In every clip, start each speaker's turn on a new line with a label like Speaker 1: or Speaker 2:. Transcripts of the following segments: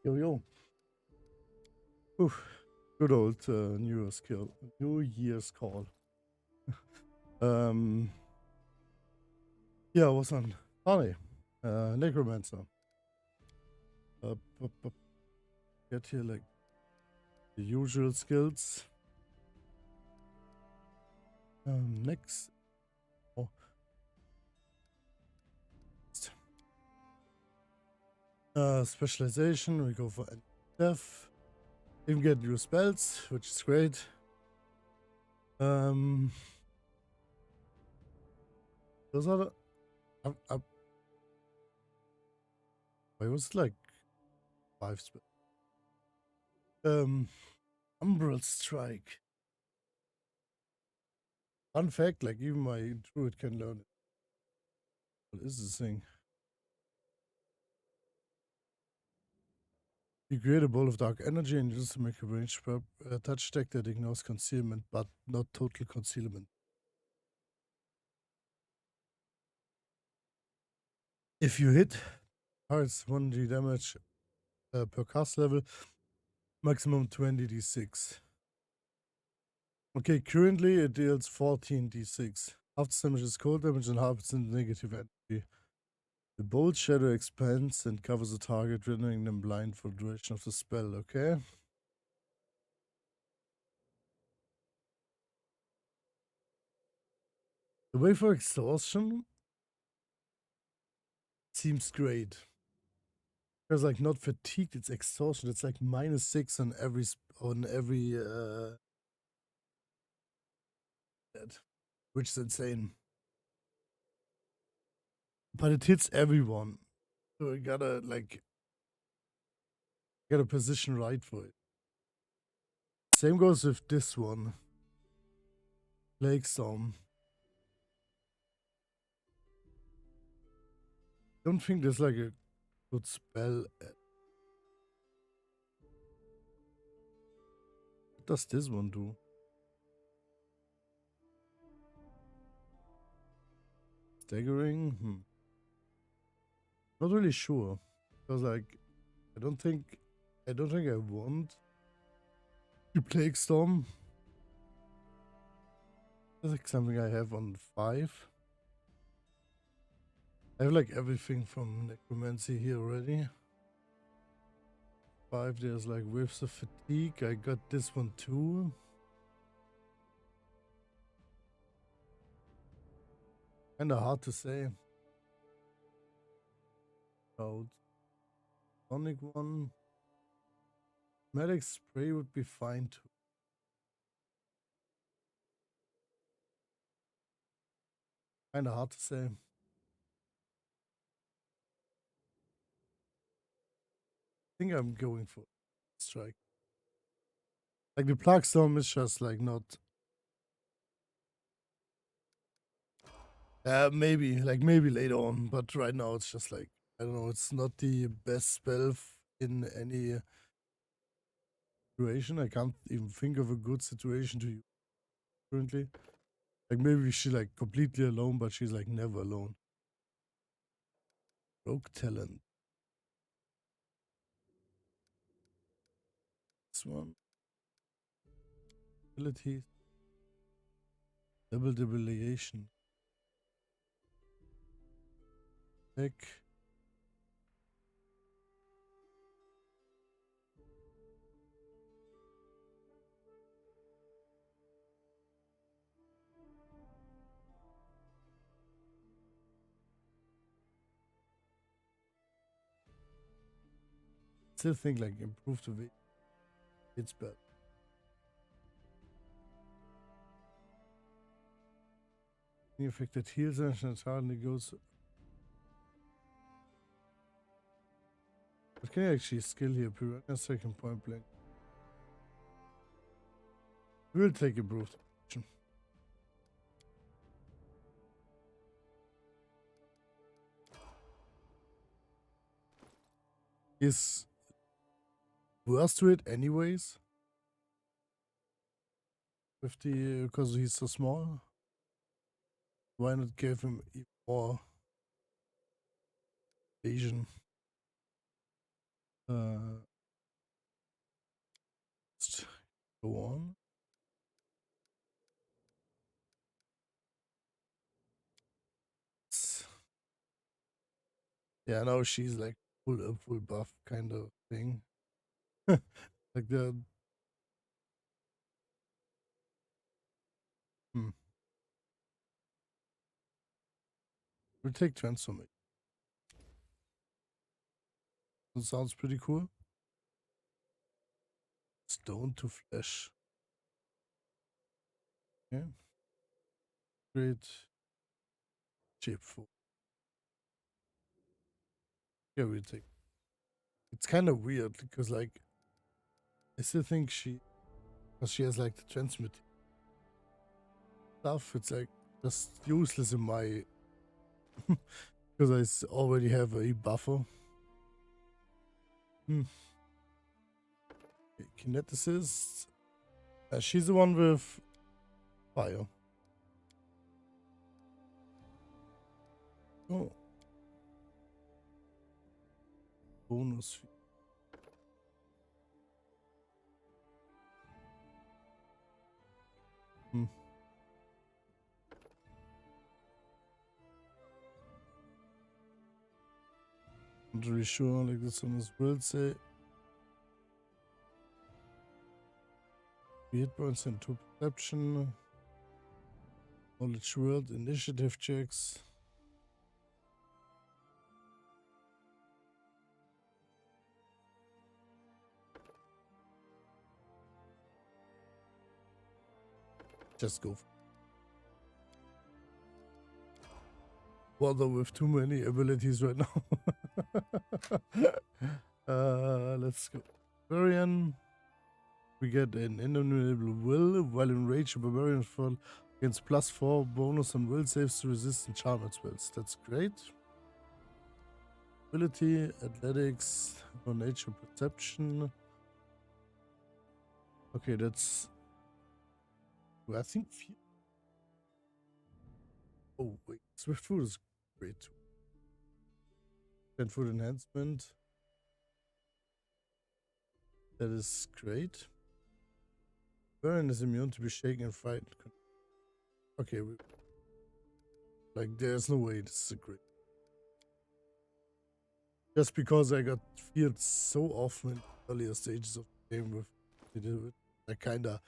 Speaker 1: Yo, yo. Oof. Good old New Year's call. Yeah, it was on funny. Necromancer. Get here like the usual skills. Next. Oh. Specialization. We go for death. Even get new spells, which is great. Those are the. Why was it like 5 spells? Umbral Strike. Fun fact, like even my druid can learn it. What is this thing? You create a ball of dark energy and use it to make a ranged touch attack that ignores concealment, but not total concealment. If you hit, it's 1d damage per cast level, maximum 20d6. Okay, currently it deals 14d6. Half the damage is cold damage and half is negative energy. The bolt shadow expands and covers the target, rendering them blind for the duration of the spell, okay? The way for exhaustion seems great. Because like not fatigued, it's exhaustion. It's like -6 on every which is insane. But it hits everyone. So you gotta position right for it. Same goes with this one. Plague Storm. Don't think there's like a good spell. What does this one do? Staggering? Not really sure. Because like I don't think I want to Plague Storm. That's like something I have on 5. I have like everything from Necromancy here already. 5, there's like Waves of Fatigue. I got this one too. Kinda hard to say. About Sonic one. Medic Spray would be fine too. Kinda hard to say. I think I'm going for Strike. Like the Plague Storm is just like not. Maybe later on, but right now it's just like I don't know. It's not the best spell in any situation. I can't even think of a good situation to use currently. Like maybe she's like completely alone, but she's like never alone. Rogue Talent. This one. Abilities. Double debilitation. Deck. Still think like improve the weight. It's bad. The effect that heals and hardly goes. But can I actually skill here? Piranha second point blank. We'll take improved. Is worse to it anyways. With the because he's so small. Why not give him even more Asian? go on. Yeah, now she's like full buff kind of thing. Like the hmm. We take transformation. That sounds pretty cool. Stone to flesh. Yeah. Great shape for. Yeah, we take. It's kind of weird because like I still think because she has like the transmit stuff. It's like just useless in my because already have a buffer. Hmm. Okay, kineticist. She's the one with fire. Oh. Bonus. Hmm. Not really sure. Like this one as well. Say hit points into perception. Knowledge world initiative checks. Just go. Bother with too many abilities right now. Let's go. Barbarian. We get an indomitable will. While enraged, a barbarian fall against +4 bonus on will saves to resist enchantment spells. That's great. Ability, athletics, or nature perception. Okay, that's. I think. Oh, wait. Swift foot is great too. 10 foot enhancement. That is great. Baron is immune to be shaken and frightened. Okay, like there's no way this is a great. Just because I got feared so often in earlier stages of the game with that kind of.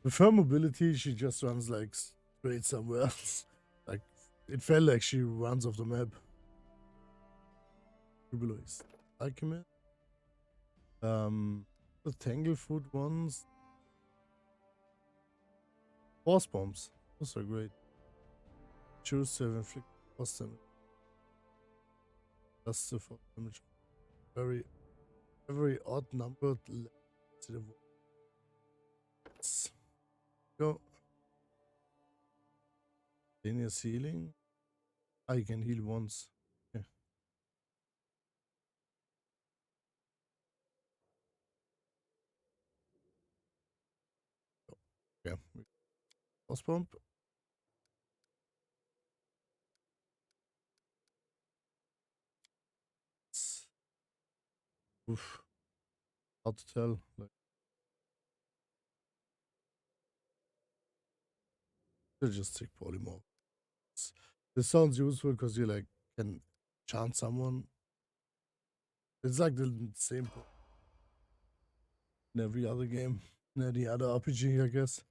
Speaker 1: With her mobility, she just runs like straight somewhere else. Like it felt like she runs off the map. Jubilees. Alchemist. The Tanglefoot ones. Force bombs. Those are great. Choose to inflict force damage. That's the force damage. Very odd numbered let's go. Continuous healing. I can heal once. Yeah. Yeah. Force pump. Oof. Hard to tell. Like, they just take polymorph. This sounds useful because you like can chant someone. It's like the same in every other game, in any other RPG, I guess.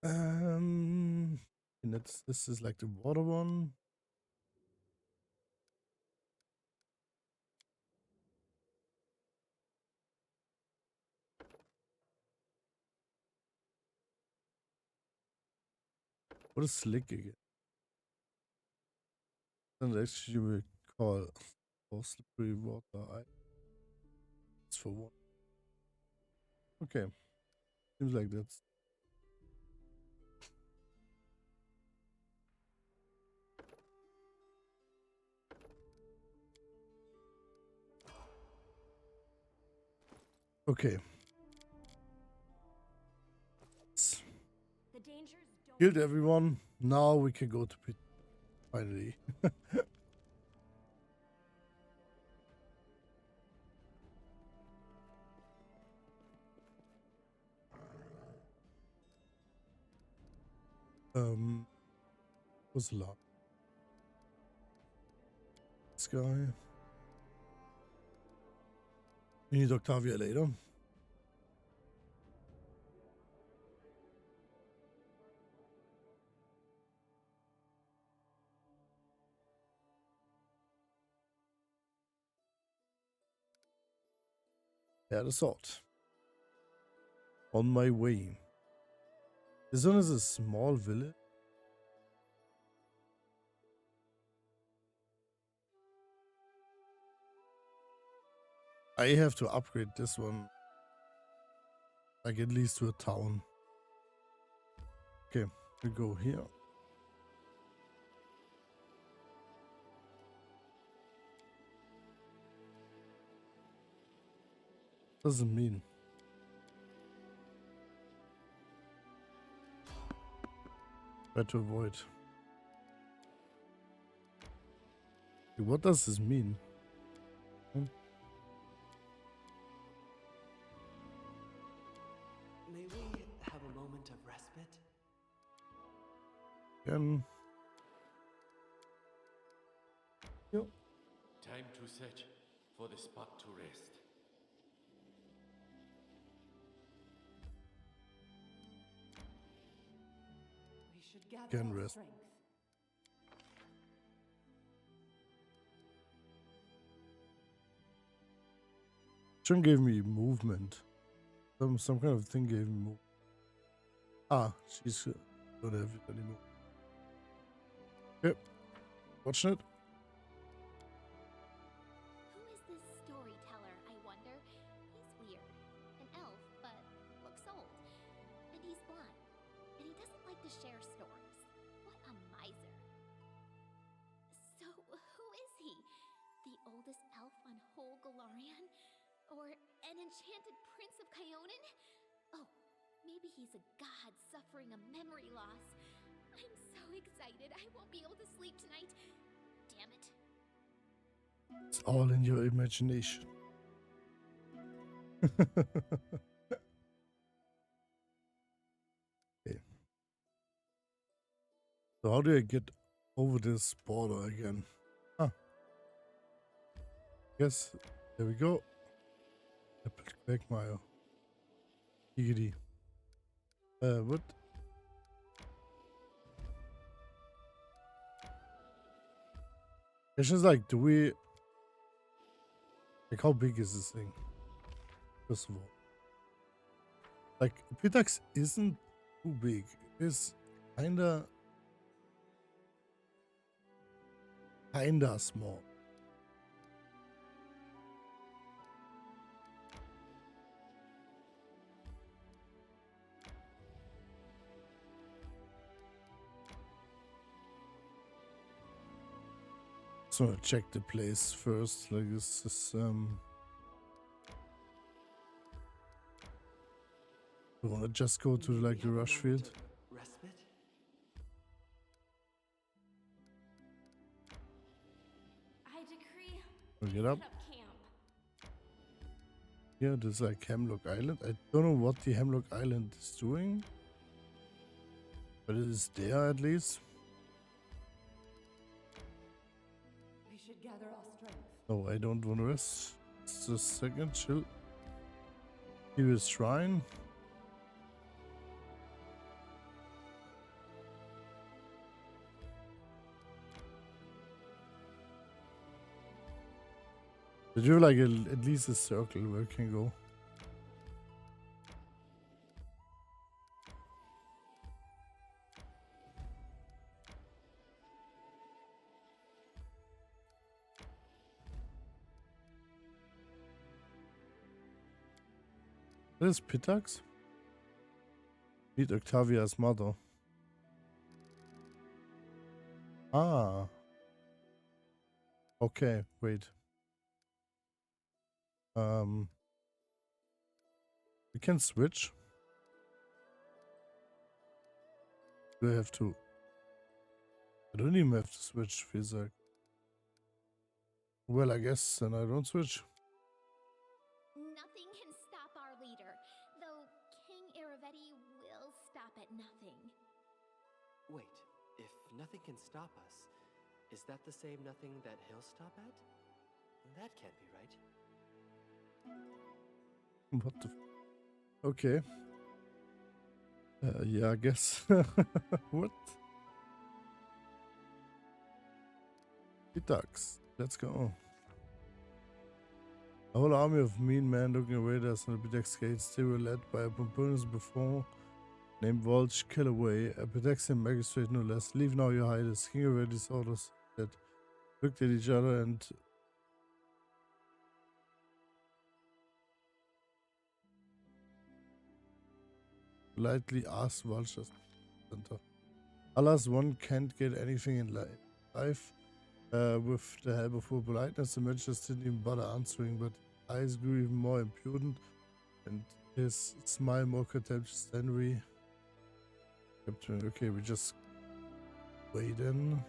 Speaker 1: And this is like the water one. What is slick again? And actually we call slippery water. It's for one. Okay. Seems like that's okay. Killed everyone. Now we can go to pit. Finally. What's the last? This guy. We need Octavia later. Yeah, the sword. On my way. This one is a small village. I have to upgrade this one. Like at least to a town. Okay, we go here. Doesn't mean. Try to avoid. What does this mean?
Speaker 2: May we have a moment of respite?
Speaker 1: Yep.
Speaker 3: Time to search for the spot to rest.
Speaker 2: We should gather
Speaker 1: Can
Speaker 2: our
Speaker 1: rest.
Speaker 2: strength.
Speaker 1: John gave me movement. Some kind of thing gave me movement. Ah, she's don't have it anymore. Yep. Watching it.
Speaker 4: Who is this storyteller, I wonder? He's weird. An elf, but looks old. And he's blind. And he doesn't like to share stories. What a miser. So, who is he? The oldest elf on whole Galarian? Or an enchanted prince of Kyonin? Oh, maybe he's a god suffering a memory loss. I'm so excited. I won't be able to sleep tonight. Damn it.
Speaker 1: It's all in your imagination. Okay. So how do I get over this border again? Ah. Yes, there we go. Quagmire. Giggity. What? It's just like, do we... Like, how big is this thing? First of all. Like, Pitax isn't too big. It's kinda small. So I check the place first. Like this is we wanna just go to like the rush field.
Speaker 2: Respite?
Speaker 4: I decree
Speaker 1: We get up.
Speaker 4: set up camp.
Speaker 1: Here, there's like Hemlock Island. I don't know what the Hemlock Island is doing, but it is there at least.
Speaker 2: We should gather our strength.
Speaker 1: No, I don't want to rest. Just a second, chill. Here is shrine. Did you have like at least a circle where I can go? That is Pitax? Meet Octavia's mother. Ah. Okay, wait. We can switch. Do I have to? I don't even have to switch, feels like. Well, I guess then I don't switch.
Speaker 4: Nothing can stop our leader, though King Iravetti will stop at nothing.
Speaker 2: Wait, if nothing can stop us, is that the same nothing that he'll stop at? That can't be right.
Speaker 1: What the? Okay. Yeah, I guess. What? Pitax. Let's go. A whole army of mean men looking away at us on the Pitax gates. They were led by a pompoous before named Volch Killaway, a Pitaxian magistrate no less. Leave now your hiders. King of these orders that looked at each other and politely asked Vulture's center. Alas, one can't get anything in life with the help of full politeness. The man just didn't even bother answering, but his eyes grew even more impudent and his smile more contemptuous than we. Okay, we just wait in.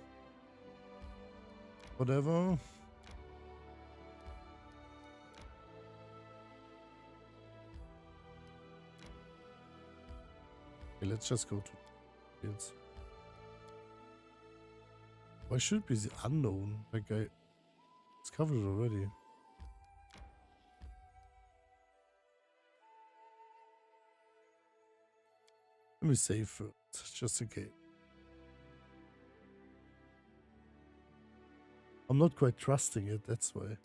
Speaker 1: Whatever. Okay, let's just go to fields. Why should it be the unknown? Like it's covered already. Let me save first, just in case. I'm not quite trusting it, that's why.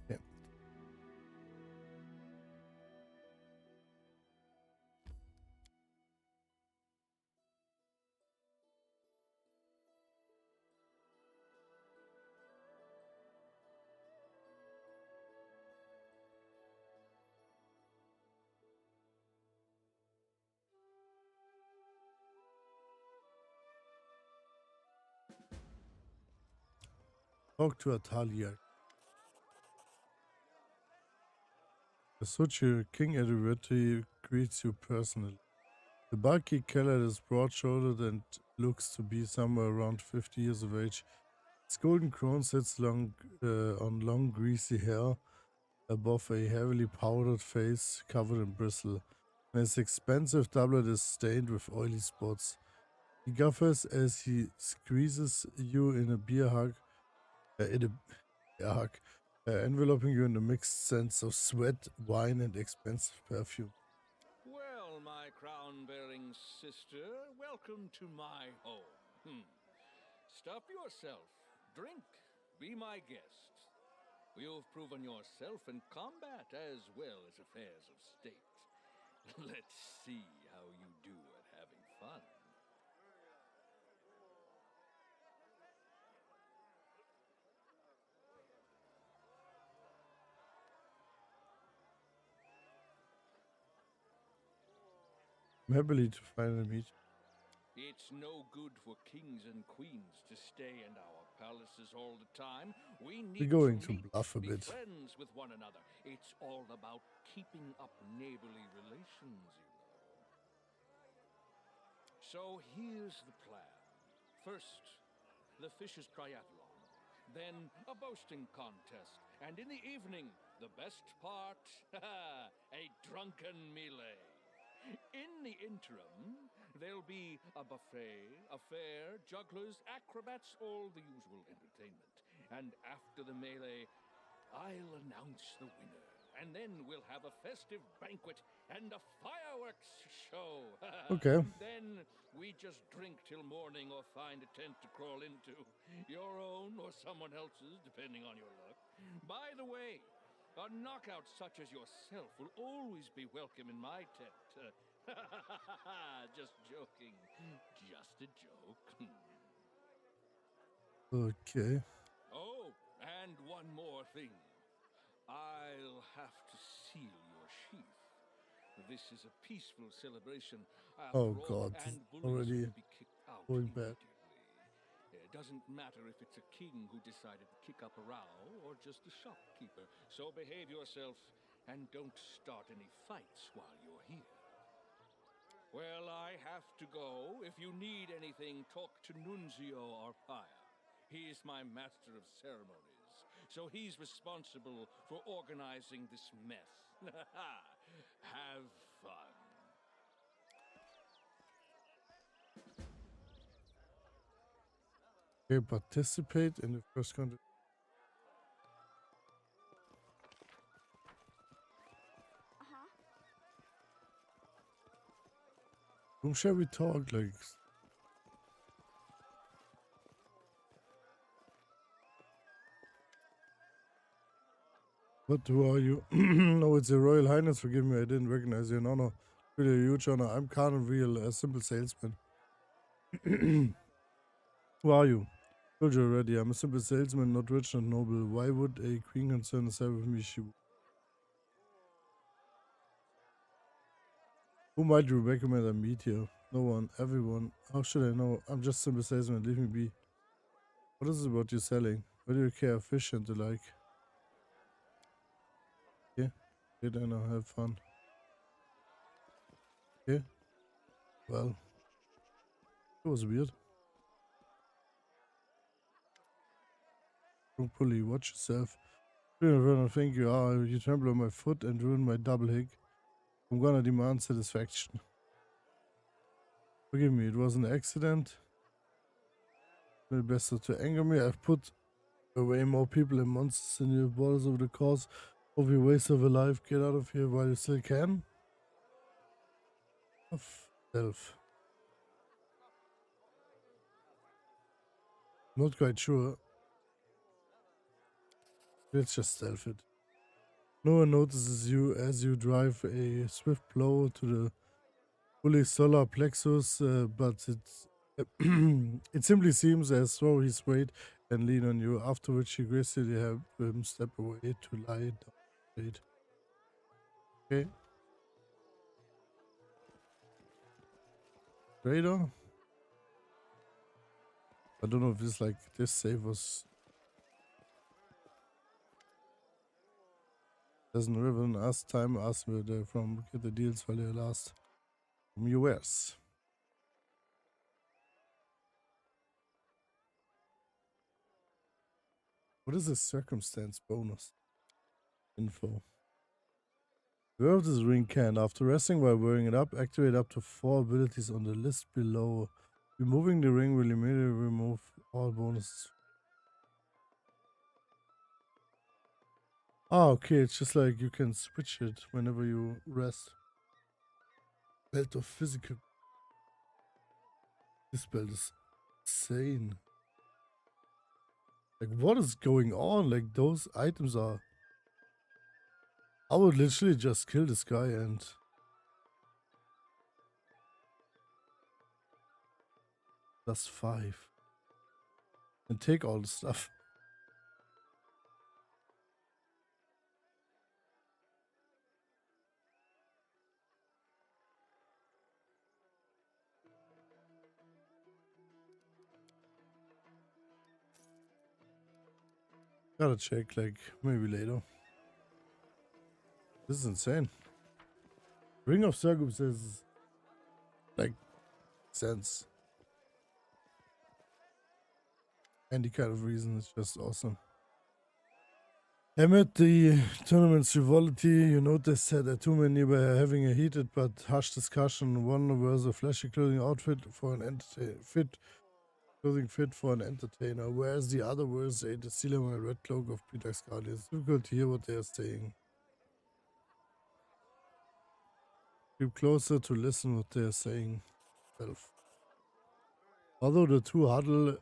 Speaker 1: Yeah. Talk to Atalia. Yasuchi, King Edward, greets you personally. The bulky Keller is broad-shouldered and looks to be somewhere around 50 years of age. Its golden crown sits on long greasy hair above a heavily powdered face covered in bristle, and his expensive doublet is stained with oily spots. He guffers as he squeezes you in a beer hug, enveloping you in a mixed sense of sweat, wine, and expensive perfume.
Speaker 5: Well, my crown-bearing sister, welcome to my home. Stuff yourself, drink, be my guest. You've proven yourself in combat as well as affairs of state. Let's see how you do at having fun.
Speaker 1: I'm happy to finally meet you.
Speaker 5: It's no good for kings and queens to stay in our palaces all the time. We need
Speaker 1: We're going to
Speaker 5: meet,
Speaker 1: bluff a
Speaker 5: be
Speaker 1: bit.
Speaker 5: friends with one another. It's all about keeping up neighborly relations, you know. So here's the plan. First, the fish's triathlon. Then a boasting contest. And in the evening, the best part, a drunken melee. In the interim, there'll be a buffet, a fair, jugglers, acrobats, all the usual entertainment. And after the melee, I'll announce the winner. And then we'll have a festive banquet and a fireworks show.
Speaker 1: Okay.
Speaker 5: Then we just drink till morning or find a tent to crawl into. Your own or someone else's, depending on your luck. By the way, a knockout such as yourself will always be welcome in my tent. Just joking. Just a joke.
Speaker 1: Okay.
Speaker 5: Oh, and one more thing. I'll have to seal your sheath. This is a peaceful celebration.
Speaker 1: Oh,
Speaker 5: After all,
Speaker 1: God,
Speaker 5: and
Speaker 1: it's
Speaker 5: bullies
Speaker 1: already
Speaker 5: will be kicked out
Speaker 1: going bad.
Speaker 5: immediately. It doesn't matter if it's a king who decided to kick up a row or just a shopkeeper. So behave yourself and don't start any fights while you're here. Well, I have to go. If you need anything, talk to Nunzio or Fire. He's my master of ceremonies, so he's responsible for organizing this mess. Have fun.
Speaker 1: Okay, participate in the first contest. Whom shall we talk like? What, who are you? No, it's your Royal Highness. Forgive me, I didn't recognize you. An honor. Really a huge honor. I'm Carnal Real, a simple salesman. Who are you? Told you already, I'm a simple salesman, not rich and noble. Why would a queen concern herself with me? Who might you recommend I meet here? No one, everyone. How should I know? I'm just a simple salesman, leave me be. What is it about you selling? Why do you care? Fish and the like. Yeah, good, I know, have fun. Yeah, well, it was weird. Don't bully, watch yourself. Thank you. You trample on my foot and ruin my double hick. I'm gonna demand satisfaction. Forgive me, it was an accident. It's best not to anger me. I've put away more people and monsters than your borders over the course of your waste of a life. Get out of here while you still can. Of self. Not quite sure. Let's just stealth it. No one notices you as you drive a swift blow to the fully solar plexus, but it simply seems as though he's weight and lean on you, after which you gracefully help him step away to lie down. Okay. Radar? I don't know if it's like this save was doesn't even ask time ask where they're from. Get the deals while they last. From US. What is this circumstance bonus? Info. Wear this ring can. After resting while wearing it up, activate up to 4 abilities on the list below. Removing the ring will immediately remove all bonuses. Ah, okay, it's just like you can switch it whenever you rest. Belt of physical. This belt is insane. Like, what is going on? Like, those items are... I would literally just kill this guy and... That's 5. And take all the stuff. Gotta check, like, maybe later. This is insane. Ring of Circumstances. Like, sense. Any kind of reason is just awesome. Amid the tournament's frivolity, you notice that two men nearby are having a heated but hushed discussion. One wears a flashy clothing outfit for an clothing fit for an entertainer, whereas the other wears a Deceiler red cloak of Pitax Guardian. It's difficult to hear what they are saying. Creep closer to listen what they are saying. Although the two huddle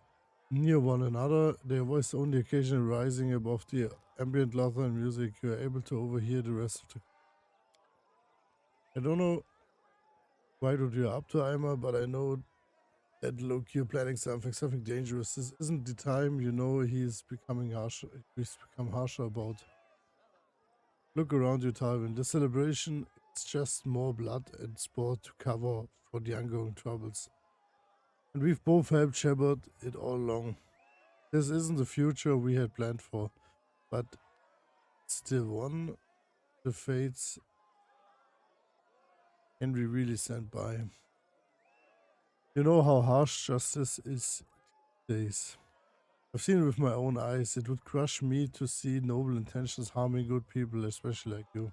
Speaker 1: near one another, their voice only occasionally rising above the ambient laughter and music, you are able to overhear the rest of the... I don't know why you're up to, Eimer, but I know that look, you're planning something dangerous. This isn't the time, you know, he's become harsher about. Look around you, Tywin. The celebration, it's just more blood and sport to cover for the ongoing troubles. And we've both helped shepherd it all along. This isn't the future we had planned for, but still one. The fates can we really stand by. You know how harsh justice is these days. I've seen it with my own eyes. It would crush me to see noble intentions harming good people, especially like you.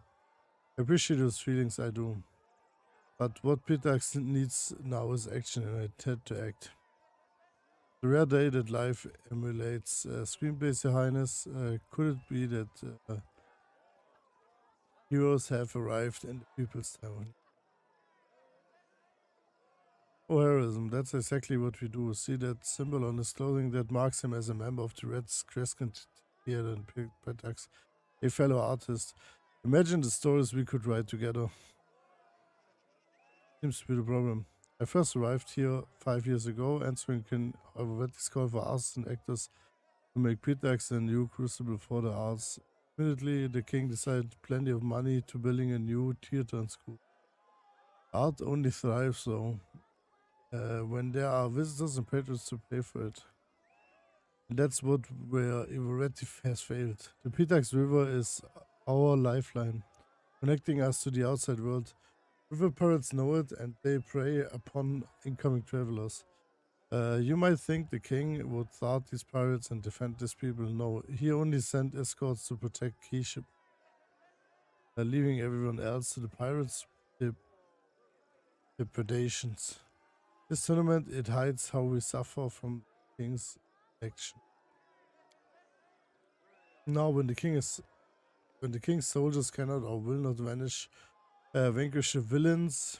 Speaker 1: I appreciate those feelings, I do. But what Pitax needs now is action, and I intend to act. The rare day that life emulates screenplays, Your Highness. Could it be that heroes have arrived in the people's town? Oh, heroism, that's exactly what we do. See that symbol on his clothing that marks him as a member of the Red Crescent Theater in Pitax, a fellow artist. Imagine the stories we could write together. Seems to be the problem. I first arrived here 5 years ago, answering an alphabetic call for artists and actors to make Pitax a new crucible for the arts. Immediately, the king decided plenty of money to building a new theater and school. Art only thrives, though, when there are visitors and patrons to pay for it. And that's where Ivoretti has failed. The Pitax River is our lifeline, connecting us to the outside world. River pirates know it, and they prey upon incoming travelers. You might think the king would thwart these pirates and defend these people. No, he only sent escorts to protect key ships, leaving everyone else to the pirates' depredations. This tournament, it hides how we suffer from the king's action. Now, when the king's soldiers cannot or will not vanquish the villains,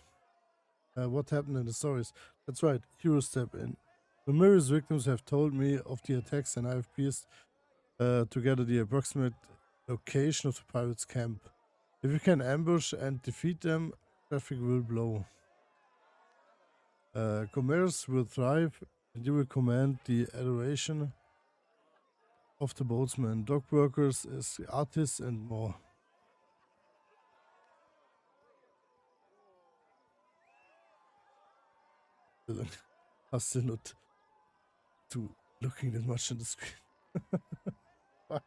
Speaker 1: what happened in the stories? That's right, heroes step in. Numerous victims have told me of the attacks, and I have pieced together the approximate location of the pirates' camp. If you can ambush and defeat them, traffic will blow. Commerce will thrive, and you will command the adoration of the boatsmen, dock workers, as artists, and more. I'm still not too looking that much at the screen. Fuck.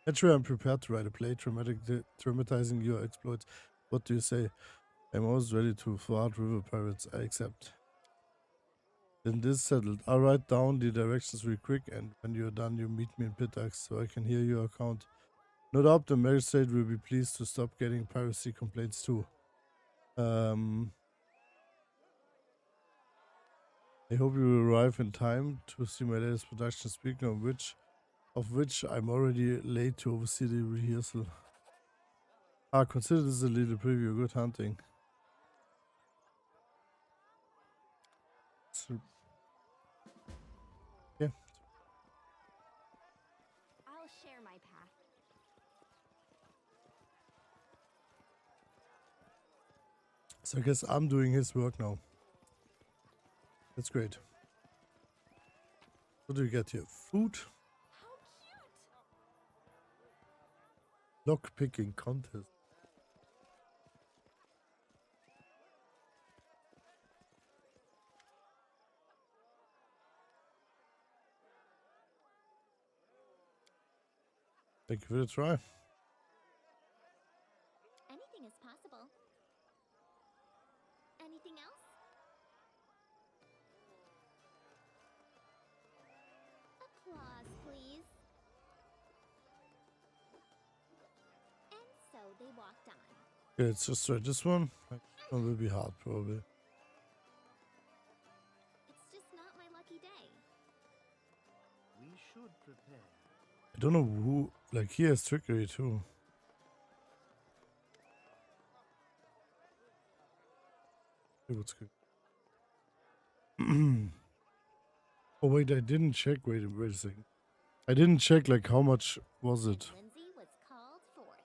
Speaker 1: Naturally, I'm prepared to write a play dramatizing your exploits. What do you say? I'm always ready to thwart river pirates. I accept. Then this settled. I'll write down the directions real quick, and when you're done, you meet me in Pitax so I can hear your account. No doubt the magistrate will be pleased to stop getting piracy complaints too. I hope you will arrive in time to see my latest production, speaking of which I'm already late to oversee the rehearsal. Consider this a little preview. Good hunting. So, yeah.
Speaker 4: I'll share my path.
Speaker 1: So I guess I'm doing his work now. That's great. What do you get here? Food?
Speaker 4: How cute!
Speaker 1: Lock picking contest. Thank you for the try.
Speaker 4: Anything is possible. Anything else? Applause, please. And so they walked on.
Speaker 1: Okay, let's just try this one. This one will be hard, probably.
Speaker 4: It's just not my lucky day.
Speaker 2: We should prepare.
Speaker 1: I don't know who. Like, he has trickery too. Okay, what's good? Oh, wait, I didn't check. Wait a second. I didn't check, like, how much was it?
Speaker 4: Lindsay was called forth.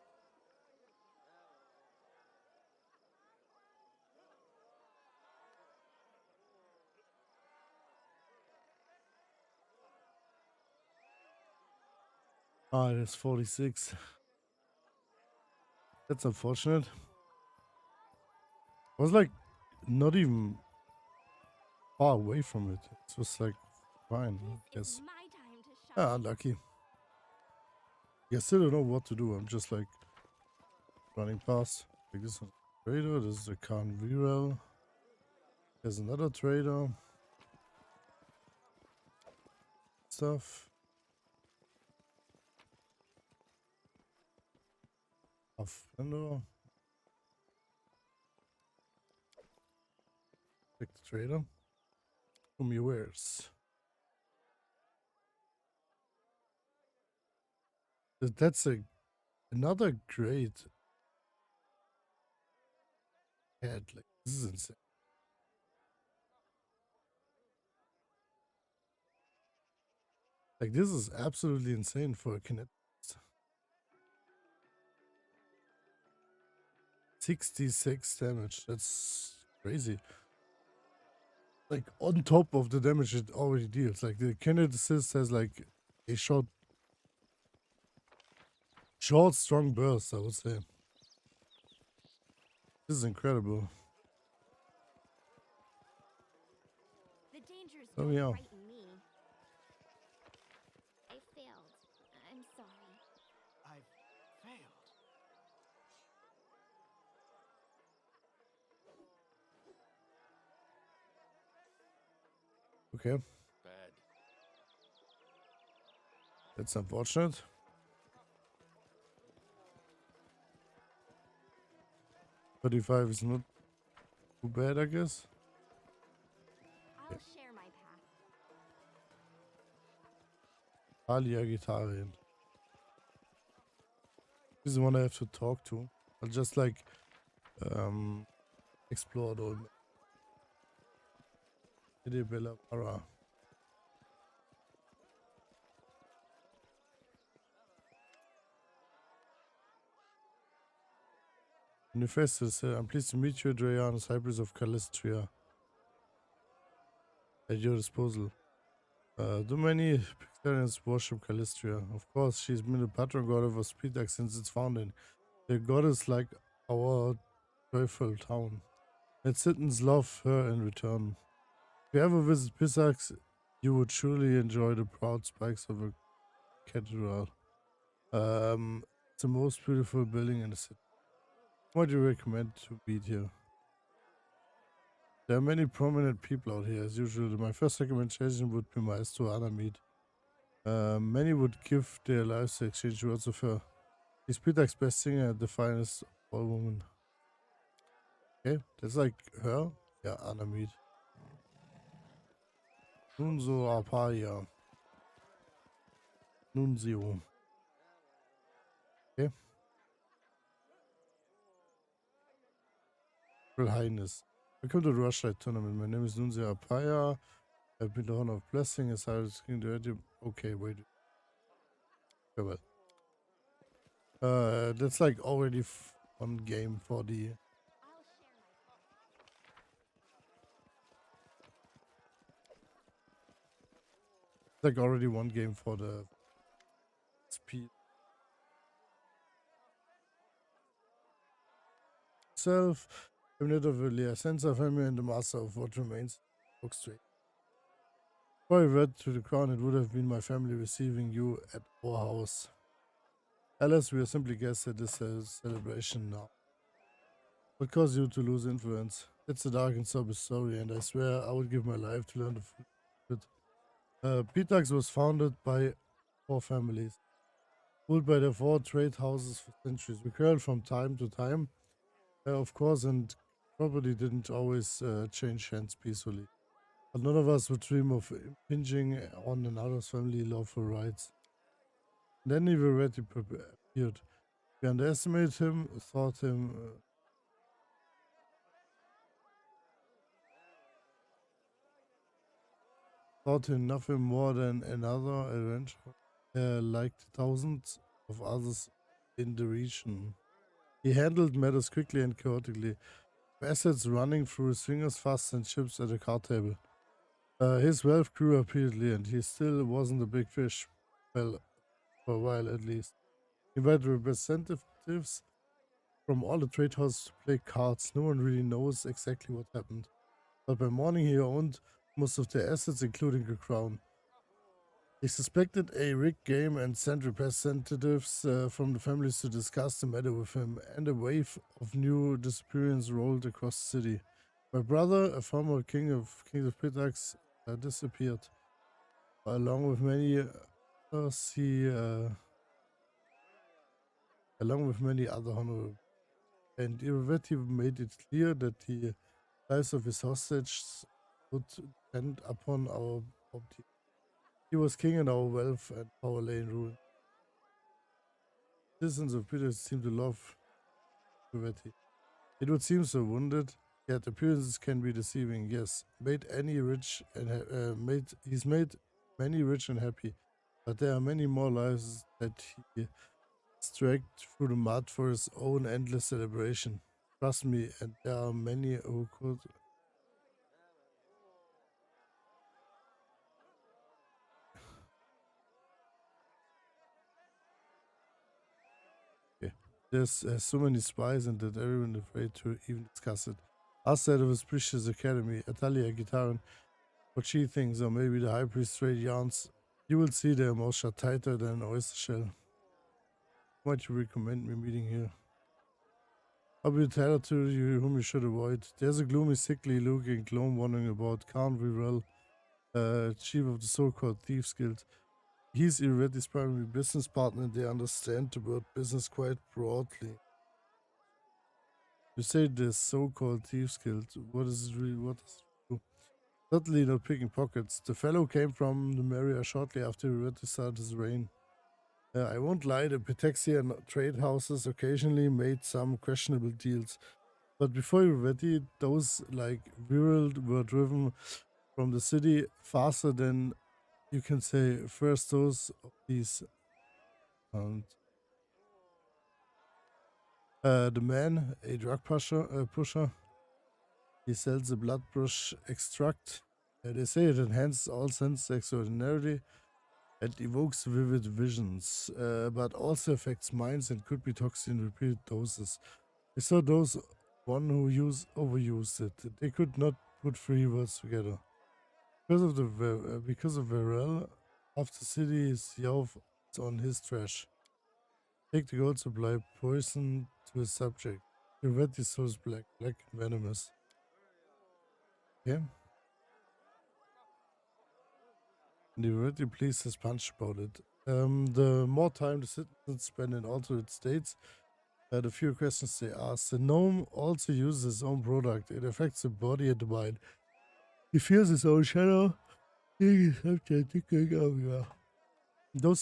Speaker 1: Ah, it is 46. That's unfortunate. I was like not even far away from it. It was like fine.
Speaker 4: This
Speaker 1: Yes.
Speaker 4: is my time to shine.
Speaker 1: Ah, unlucky. Yeah, I still don't know what to do. I'm just like running past. Like this is a trader. This is a Khan Viral. There's another trader. Stuff. Pathfinder. Pick the trader. whom he wears. That's another great head. Like, this is insane. Like, this is absolutely insane for a kinetic. 66 damage. That's crazy. Like, on top of the damage it already deals. Like, the kinetic assist has like a short, strong burst, I would say. This is incredible.
Speaker 4: The dangers
Speaker 1: Oh,
Speaker 4: don't
Speaker 1: yeah.
Speaker 4: frighten me. I failed. I'm sorry.
Speaker 2: I've failed.
Speaker 1: Okay,
Speaker 3: Bad.
Speaker 1: that's unfortunate. $35 is not too bad, I guess.
Speaker 4: I'll share my path.
Speaker 1: Alia Gitarren. This is the one I have to talk to. I'll just like explore the old Bella Para. Manifesto said, I'm pleased to meet you, Adrian, Cypress of Calistria. At your disposal. Do many Pictarians worship Calistria? Of course, she's been the patron god of Pitax since its founding. The goddess like our joyful town. Its citizens love her in return. If you ever visit Pitax, you would surely enjoy the proud spikes of a cathedral. It's the most beautiful building in the city. What do you recommend to meet here? There are many prominent people out here, as usual. My first recommendation would be Maestro Anamid. Many would give their lives to exchange words of her. She's Pitax's best singer and the finest of all women. Okay, that's like her. Yeah, Anamid. Nunzo Arpaia. Nunzio. Okay. Royal Highness. Welcome to the Rushlight Tournament. My name is Nunzio Arpaia. I've been the honor of blessing as I was king to. Okay, wait. Farewell. That's like already one game for the. Like already one game for the speed. Self, Terminator of Elia, Sensor family and the master of what remains. Book straight. Before I read to the crown, it would have been my family receiving you at our house. Alice, we are simply guests at this celebration now. What caused you to lose influence? It's a dark and sober story, and I swear I would give my life to learn the full of it. Pitax was founded by 4 families, ruled by their 4 trade houses for centuries. We quarreled from time to time, of course, and property didn't always change hands peacefully. But none of us would dream of impinging on another's family lawful rights. And then he already appeared. We underestimated him, thought him nothing more than another adventurer, like thousands of others in the region. He handled matters quickly and chaotically, assets running through his fingers faster than chips at a card table. His wealth grew repeatedly, and he still wasn't a big fish. Well, for a while at least. He invited representatives from all the trade houses to play cards. No one really knows exactly what happened. But by morning he owned most of the assets, including the crown. He suspected a rigged game and sent representatives from the families to discuss the matter with him, and a wave of new disappearances rolled across the city. My brother, a former king of Pitax, disappeared. Along with many others, along with many other honorable. And Iravetti made it clear that the lives of his hostages would depend upon our property. He was king and our wealth and power lay in ruin. Citizens of Pitax seem to love Rivetti. It would seem so wounded, yet appearances can be deceiving. Yes, he's made many rich and happy, but there are many more lives that he dragged through the mud for his own endless celebration. Trust me, and there are many who could. Okay. There's so many spies, and that everyone is afraid to even discuss it. Outside of his precious academy, Atalia Gitaran, what she thinks, or maybe the high priest straight yarns, you will see their mouths shut tighter than an oyster shell. Might you recommend me meeting here? I'll be a teller to you whom you should avoid. There's a gloomy, sickly looking clone wandering about. Can't we well, chief of the so-called Thieves Guild. He's Iretti's primary business partner, and they understand the word business quite broadly. You say the so-called Thieves Guild. What is it really? What is it do? Certainly not picking pockets. The fellow came from the Maria shortly after Iretti started his reign. I won't lie, the Pitaxian trade houses occasionally made some questionable deals. But before Iretti, those like Viral were driven from the city faster than you can say first those of these. And the man, a drug pusher, he sells a blood brush extract. They say it enhances all senses extraordinarily and evokes vivid visions, but also affects minds and could be toxic in repeated doses. I saw those one who overused it. They could not put three words together. Because of Varel, half the city is Yelf on his trash. Take the gold supply, poison to his subject. The red is so black and venomous. Okay. And he already pleased his punch about it. The more time the citizens spend in alternate states, the fewer questions they ask. The gnome also uses his own product. It affects the body and the mind. He feels his own shadow. Those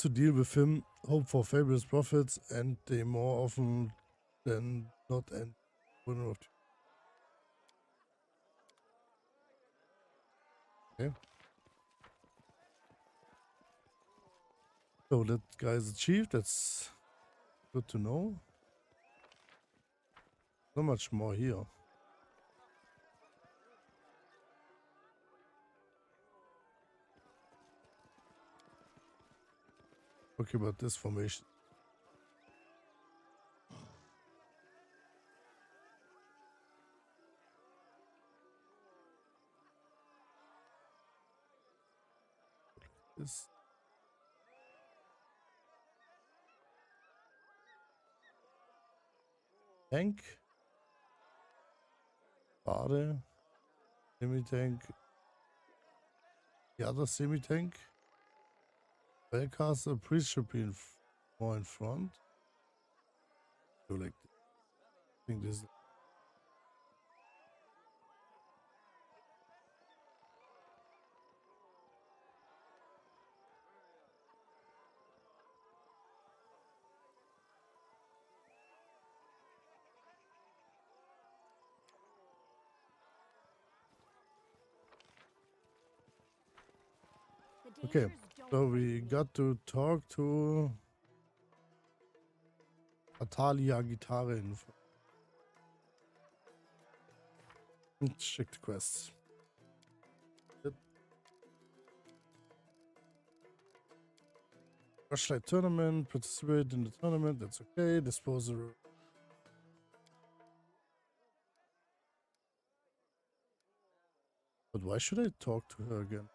Speaker 1: who deal with him hope for fabulous profits, and they more often than not end vulnerable. Okay. So that guy is a chief. That's good to know. Not much more here. Okay, about this formation. This. Tank. Bade. Semi-tank. The other semi-tank. Bellcaster. Priest should be more in front. So like, I think this. Okay, so we got to talk to Atalia Gitarren. Let's check the quests. Flashlight tournament, participate in the tournament, that's okay. Disposal. But why should I talk to her again?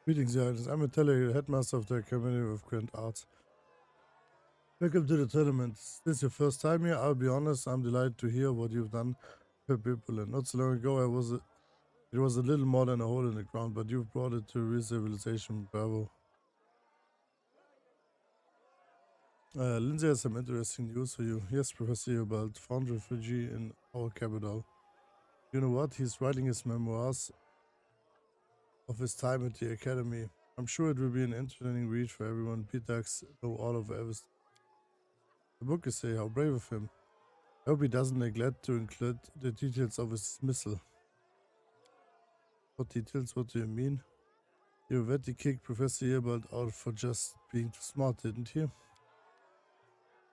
Speaker 1: Greetings, Johannes. I'm a headmaster of the Academy of Grand Arts. Welcome to the tournament. Is this your first time here? I'll be honest, I'm delighted to hear what you've done for people. And not so long ago, it was a little more than a hole in the ground, but you've brought it to real civilization. Bravo. Lindsay has some interesting news for you. Yes, Professor, about found refugee in our capital. You know what? He's writing his memoirs of his time at the academy. I'm sure it will be an entertaining read for everyone. Pitax know all of everything. The book is how brave of him. I hope he doesn't neglect to include the details of his dismissal. What details? What do you mean? You already kicked Professor Earbald out for just being too smart, didn't he?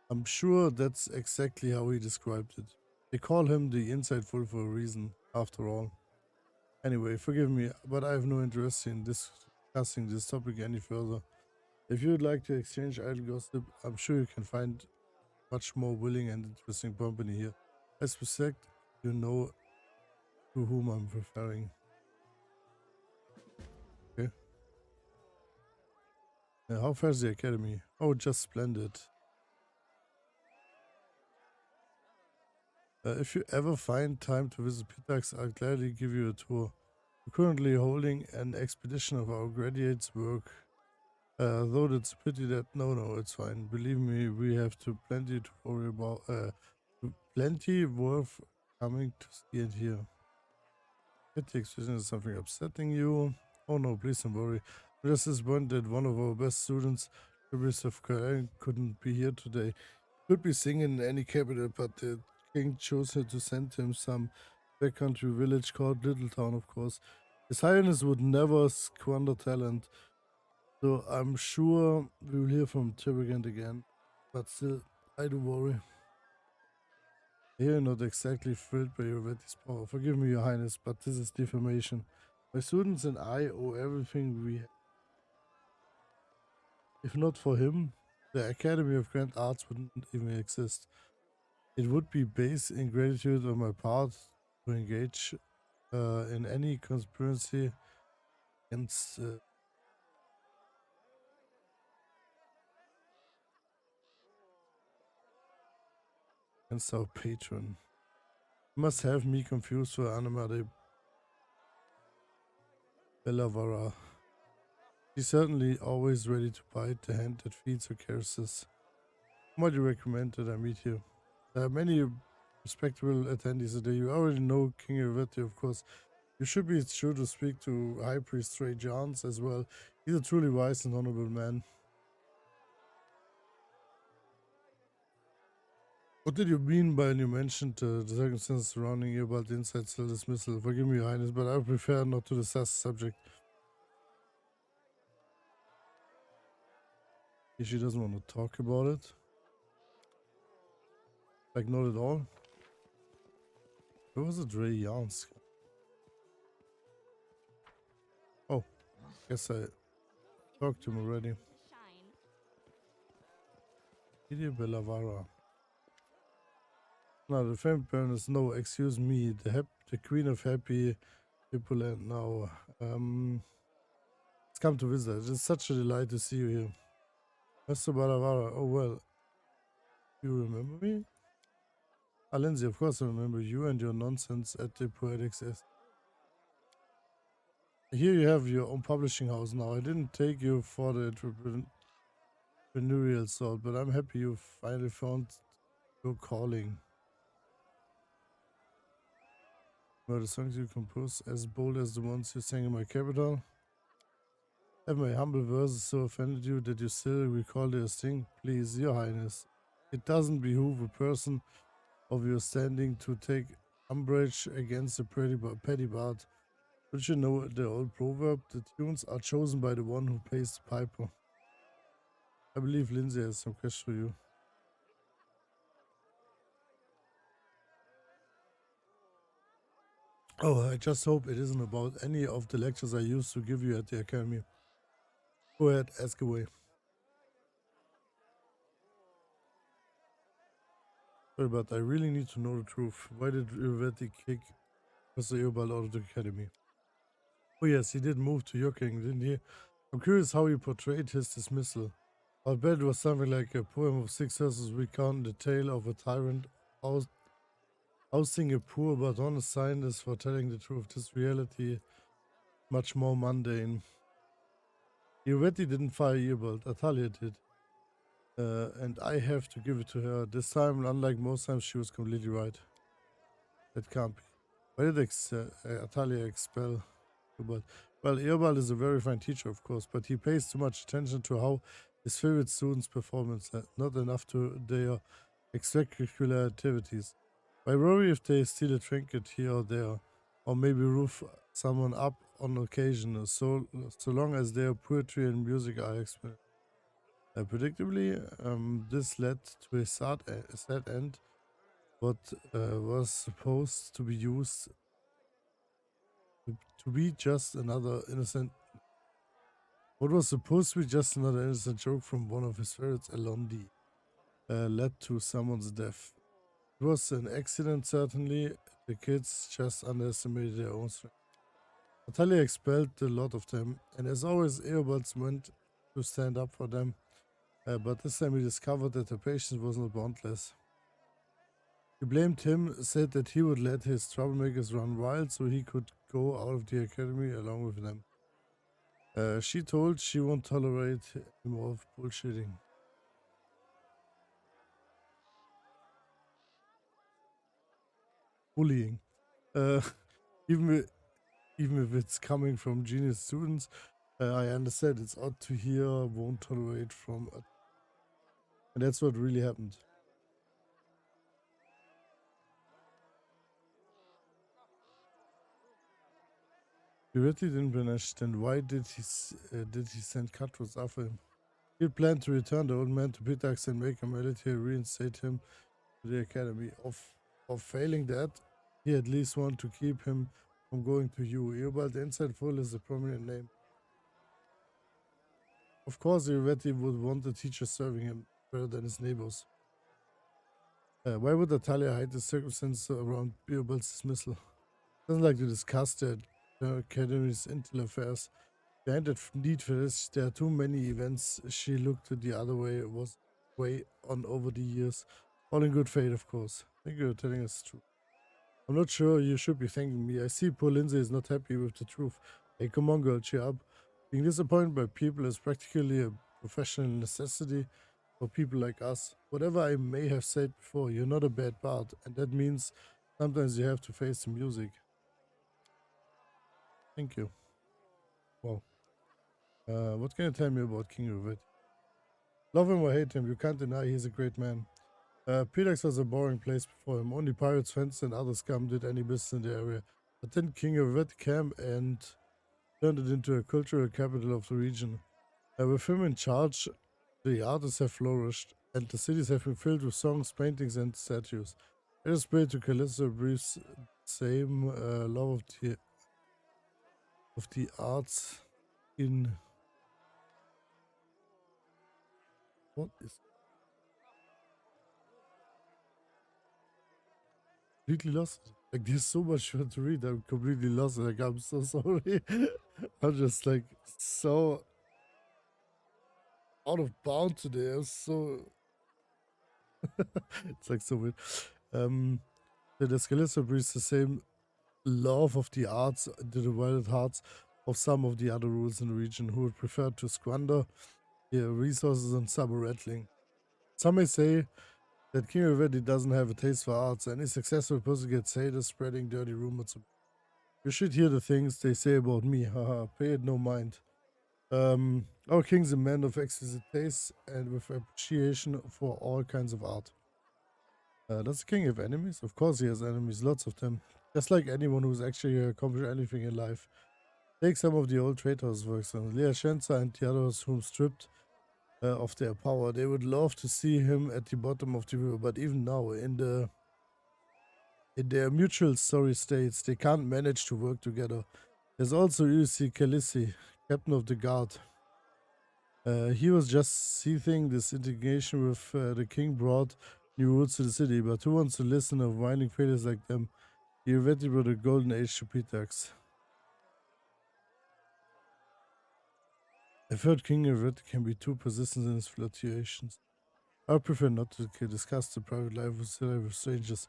Speaker 1: I'm sure that's exactly how he described it. They call him the insightful for a reason, after all. Anyway, forgive me, but I have no interest in discussing this topic any further. If you would like to exchange idle gossip, I'm sure you can find much more willing and interesting company here. I suspect you know to whom I'm referring. Okay. How far is the academy? Oh, just splendid. If you ever find time to visit Pitax, I'll gladly give you a tour. We're currently holding an expedition of our graduates' work. Though it's a pity that no, it's fine. Believe me, we have plenty to worry about. Plenty worth coming to see and hear. Pitax is something upsetting you? Oh no, please don't worry. I'm just disappointed that one of our best students, Joseph couldn't be here today. Could be singing in any capital, but the king chose to send him some backcountry village called Littletown, of course. His Highness would never squander talent, so I'm sure we will hear from Terragant again. But still, I do worry. I hear you're not exactly thrilled by your Vetis power. Forgive me, Your Highness, but this is defamation. My students and I owe everything we have. If not for him, the Academy of Grand Arts wouldn't even exist. It would be base ingratitude on my part to engage in any conspiracy against our patron. You must have me confused for Anima de Bellavara. She's certainly always ready to bite the hand that feeds her caresses. Why do you recommend that I meet you? There are many respectable attendees today. You already know King Irveti, of course. You should be sure to speak to High Priest Ray Johns as well. He's a truly wise and honorable man. What did you mean by when you mentioned the circumstances surrounding you about the inside cell dismissal? Forgive me, Your Highness, but I prefer not to discuss the subject. If she doesn't want to talk about it. Like, not at all. Where was it, Ray Jansk? Oh, guess I talked to him already. Lydia Bellavara. No, the family parents, no, excuse me, the Queen of Happy Hippoland now. It's come to visit. It's such a delight to see you here. Mr. Bellavara, oh well. You remember me? Ah, Lindsay, of course I remember you and your nonsense at the Poetics. Here you have your own publishing house now. I didn't take you for the entrepreneurial sort, but I'm happy you finally found your calling. Were the songs you compose as bold as the ones you sang in my capital? Have my humble verses so offended you that you still recall their sting? Please, Your Highness, it doesn't behoove a person of your standing to take umbrage against a petty bard. Don't you know the old proverb? The tunes are chosen by the one who pays the piper. I believe Lindsay has some questions for you. Oh, I just hope it isn't about any of the lectures I used to give you at the academy. Go ahead, ask away. Sorry, but I really need to know the truth. Why did Irveti kick Professor Eobald out of the academy? Oh yes, he did move to Yoking, didn't he? I'm curious how he portrayed his dismissal. I bet it was something like a poem of six verses recounting the tale of a tyrant ousting a poor but honest scientist for telling the truth. This reality much more mundane. Iovetti didn't fire Earbolt, Atalia did. And I have to give it to her. This time, unlike most times, she was completely right. That can't be. Why did Atalia expel Earbolt? Well, Earbolt is a very fine teacher, of course, but he pays too much attention to how his favorite students' performance, not enough to their extracurricular activities. Why worry if they steal a trinket here or there, or maybe roof someone up on occasion, so long as their poetry and music are excellent. Predictably, this led to a sad end. What was supposed to be used to be just another innocent. What was supposed to be just another innocent joke from one of his favorites, Alondi, led to someone's death. It was an accident, certainly. The kids just underestimated their own strength. Natalia expelled a lot of them, and as always, Earbuds went to stand up for them. But this time he discovered that the patience was not boundless. He blamed him, said that he would let his troublemakers run wild so he could go out of the academy along with them. She told she won't tolerate any more bullshitting. Bullying. Even if it's coming from genius students, I understand it's odd to hear won't tolerate from a. And that's what really happened. Giretti didn't vanish, then why did he send cutthroats after him? He had planned to return the old man to Pitax and make him military reinstate him to the academy. Of failing that, he at least wanted to keep him from going to you. Eobald Inside Full is a prominent name. Of course, Giretti would want the teacher serving him better than his neighbors. Why would Natalia hide the circumstances around Eobald's dismissal? Doesn't like to discuss the academy's internal affairs. Behind that need for this, there are too many events. She looked the other way, was way on over the years. All in good faith, of course. Thank you for telling us the truth. I'm not sure you should be thanking me. I see poor Lindsay is not happy with the truth. Hey, come on, girl, cheer up. Being disappointed by people is practically a professional necessity for people like us. Whatever I may have said before, you're not a bad bard, and that means sometimes you have to face the music. Thank you. Wow. What can you tell me about King Rivet? Love him or hate him, you can't deny he's a great man. Pitax was a boring place before him. Only pirates, fence, and other scum did any business in the area. But then King Rivet came and turned it into a cultural capital of the region. With him in charge, the artists have flourished, and the cities have been filled with songs, paintings, and statues. I just pray to Callisto breathes same love of the arts in. What is completely lost? Like, there's so much to read. I'm completely lost. Like, I'm so sorry. I'm just like so out of bound today. I'm so. It's like so weird. The Escalissa breathes the same love of the arts into the wild hearts of some of the other rulers in the region who would prefer to squander their resources on summer rattling. Some may say that King already doesn't have a taste for arts, and any successful person gets haters spreading dirty rumors. You should hear the things they say about me, haha, pay it no mind. Our king's a man of exquisite taste and with appreciation for all kinds of art. Does the king have enemies? Of course he has enemies, lots of them. Just like anyone who's actually accomplished anything in life. Take some of the old traitors, for example, Lea Shenza and the others whom stripped of their power. They would love to see him at the bottom of the river, but even now, in their mutual story states, they can't manage to work together. There's also Usi Kalissi, captain of the guard. He was just seething. This integration with the king brought new roots to the city, but who wants to listen to whining failures like them? He invented brought a golden age to Pitax. I've heard King Everett can be too persistent in his fluctuations. I prefer not to discuss the private life of strangers,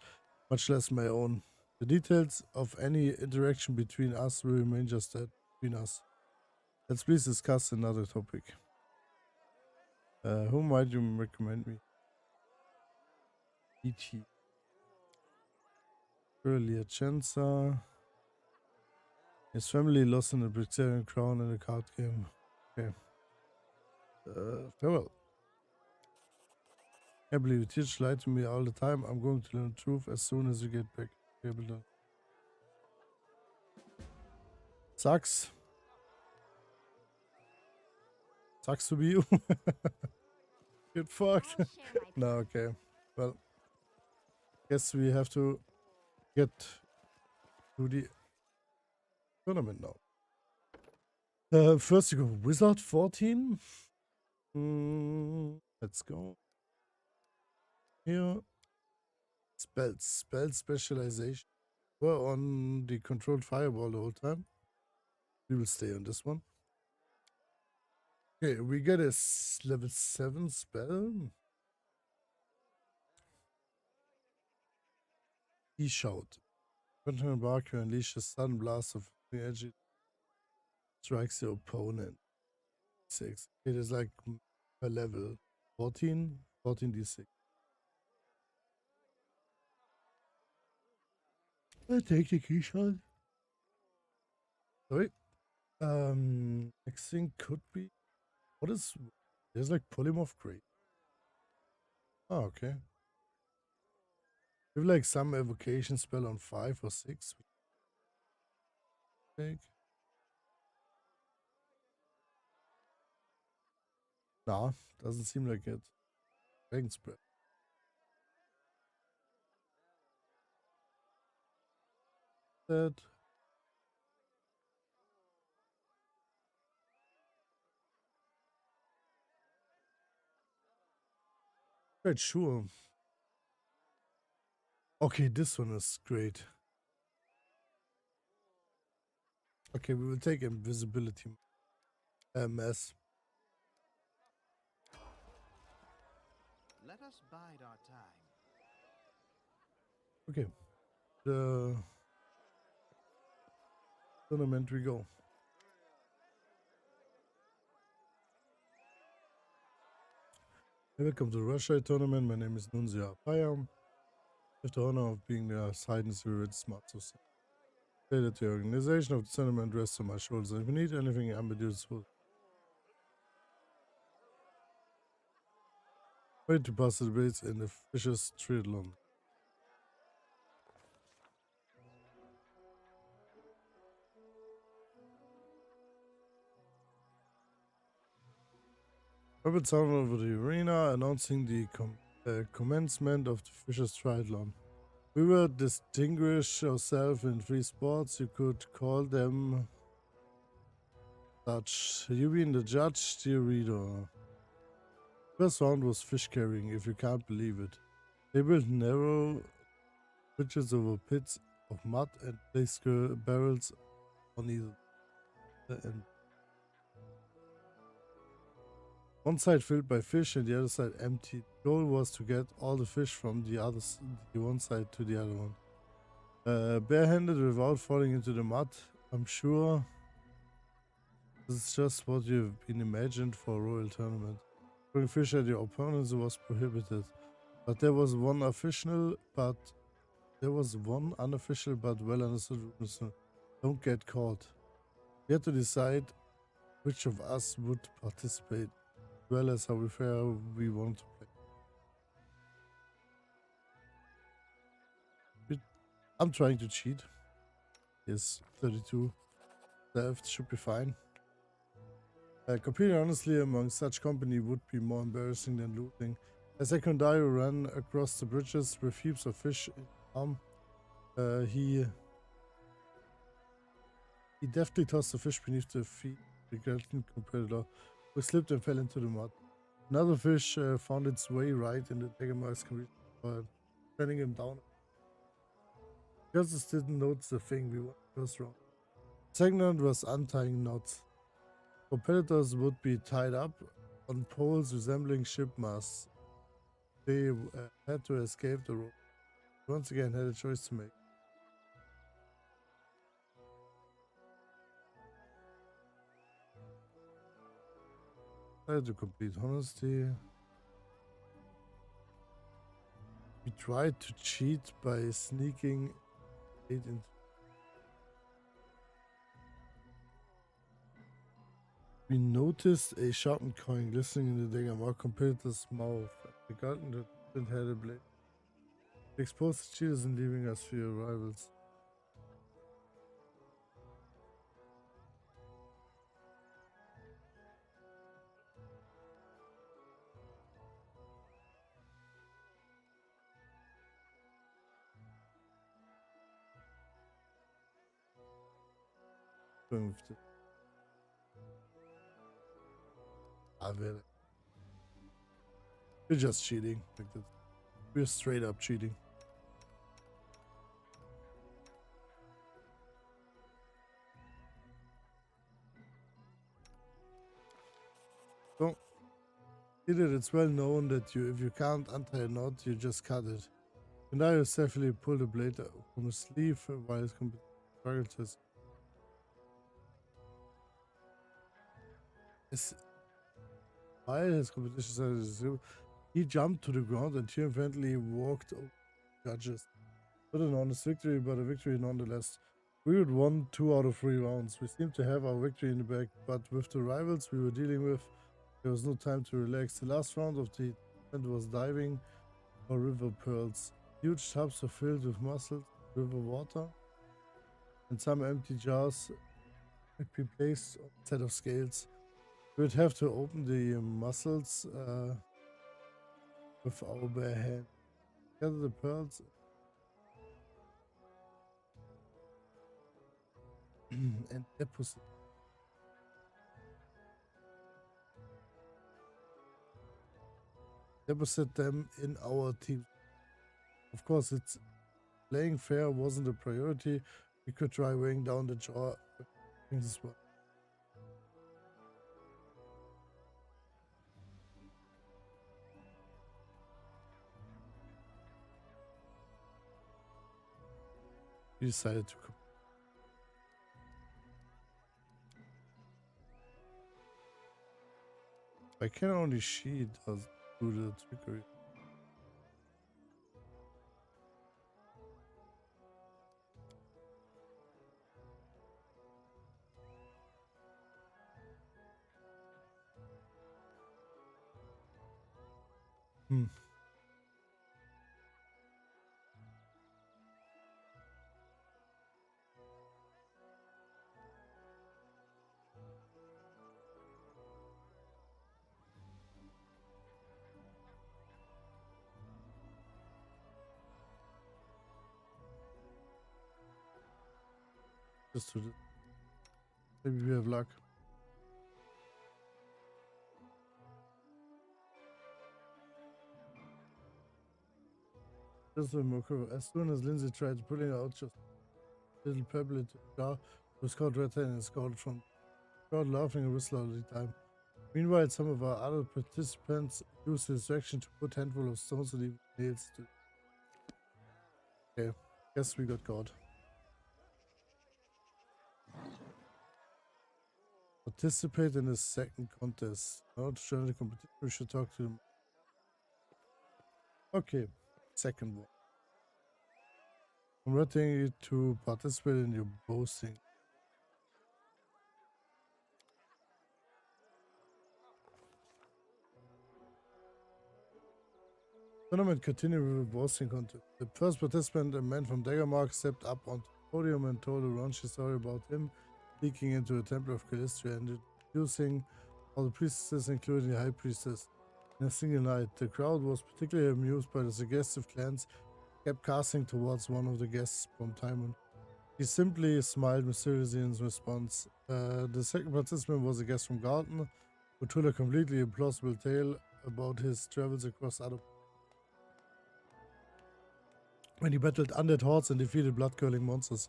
Speaker 1: much less my own. The details of any interaction between us will remain just that, between us. Let's please discuss another topic. Who might you recommend me? E.T. Earlier Chancer. His family lost in the Brazilian crown in a card game. Okay. Farewell. I believe you teach lie to me all the time. I'm going to learn the truth as soon as you get back. Tabletop. Sucks. Sucks to be you. Get fucked. No, okay. Well, guess we have to get to the tournament now. First you go Wizard 14. Let's go. Here. Spell specialization. We're on the controlled fireball the whole time. We will stay on this one. Okay, we get a level 7 spell. He shout. Continue Barker unleash a sudden blast of energy. Strikes your opponent. 6. It is like a level 14, 14d6. I take the key shot. Sorry. Next thing could be. What is. There's like polymorph crate. Oh, okay. We have like some evocation spell on 5 or 6. Take. Nah, doesn't seem like it. Dragon spread. That. Quite sure. Okay, this one is great. Okay, we will take invisibility. MS.
Speaker 6: Let us bide our time.
Speaker 1: Okay. The tournament we go. Welcome to the Russia tournament. My name is Inon Zur. I have the honor of being the side and spirit smart society. The organization of the tournament rests on my shoulders. If you need anything ambiguous, wait to pass the debates in the Fisher's Triathlon. Puppet sound over the arena announcing the commencement of the Fisher's Triathlon. We will distinguish ourselves in 3 sports. You could call them such. You being the judge, the reader. First round was fish carrying, if you can't believe it. They built narrow bridges over pits of mud and placed barrels on either end. One side filled by fish and the other side empty. The goal was to get all the fish from the one side to the other one. Barehanded without falling into the mud. I'm sure this is just what you've been imagined for a royal tournament. Throwing fish at your opponents was prohibited. But there was one unofficial but well understood rule. So don't get caught. We had to decide which of us would participate, as well as how fair we want to play. I'm trying to cheat. Yes, 32. Theft should be fine. Competing honestly among such company would be more embarrassing than looting. As Secondary ran across the bridges with heaps of fish in arm, he deftly tossed the fish beneath the feet of the competitor, who slipped and fell into the mud. Another fish found its way right in the Degemark's computer, turning him down. Justice didn't notice the thing we won first round. Second round was untying knots. Competitors would be tied up on poles resembling ship masts. They had to escape the rope. Once again, had a choice to make. I had to complete honesty. We tried to cheat by sneaking it into. We noticed a sharpened coin glistening in the dagger mark competitor's mouth. The garden that had a blade. Expose the cheaters and leaving us for your rivals. Going with the We're just cheating. Like that. We're straight up cheating. So, it's well known that if you can't untie a knot, you just cut it. And I safely pulled the blade from his sleeve while his struggled to while his competition started, he jumped to the ground and triumphantly walked over the judges. Not an honest victory, but a victory nonetheless. We had won 2 out of 3 rounds. We seemed to have our victory in the bag, but with the rivals we were dealing with, there was no time to relax. The last round of the event was diving for river pearls. Huge tubs were filled with mussels, river water, and some empty jars could be placed on a set of scales. We would have to open the mussels with our bare hand. Gather the pearls and deposit them in our team. Of course, it's playing fair wasn't a priority. We could try weighing down the jar as well. We decided to come. I can only she does do the trickery. Just to maybe we have luck. Just a mockery. As soon as Lindsay tried pulling out just a little pebblet jar, it was called red and scalded from crowd laughing and whistle all the time. Meanwhile, some of our other participants used the distraction to put a handful of stones and even nails to. Okay, guess we got caught. Participate in the second contest. Now to join the competition, we should talk to them. Okay, second one. I'm writing you to participate in your boasting. Tournament continued with a boasting contest. The first participant, a man from Daggermark, stepped up onto the podium and told a raunchy story about him leaking into a temple of Calistria and introducing all the priestesses, including the high priestess, in a single night. The crowd was particularly amused by the suggestive glance kept casting towards one of the guests from Timon. He simply smiled mysteriously in response. The second participant was a guest from Garden, who told a completely implausible tale about his travels across other when he battled undead hordes and defeated blood-curling monsters.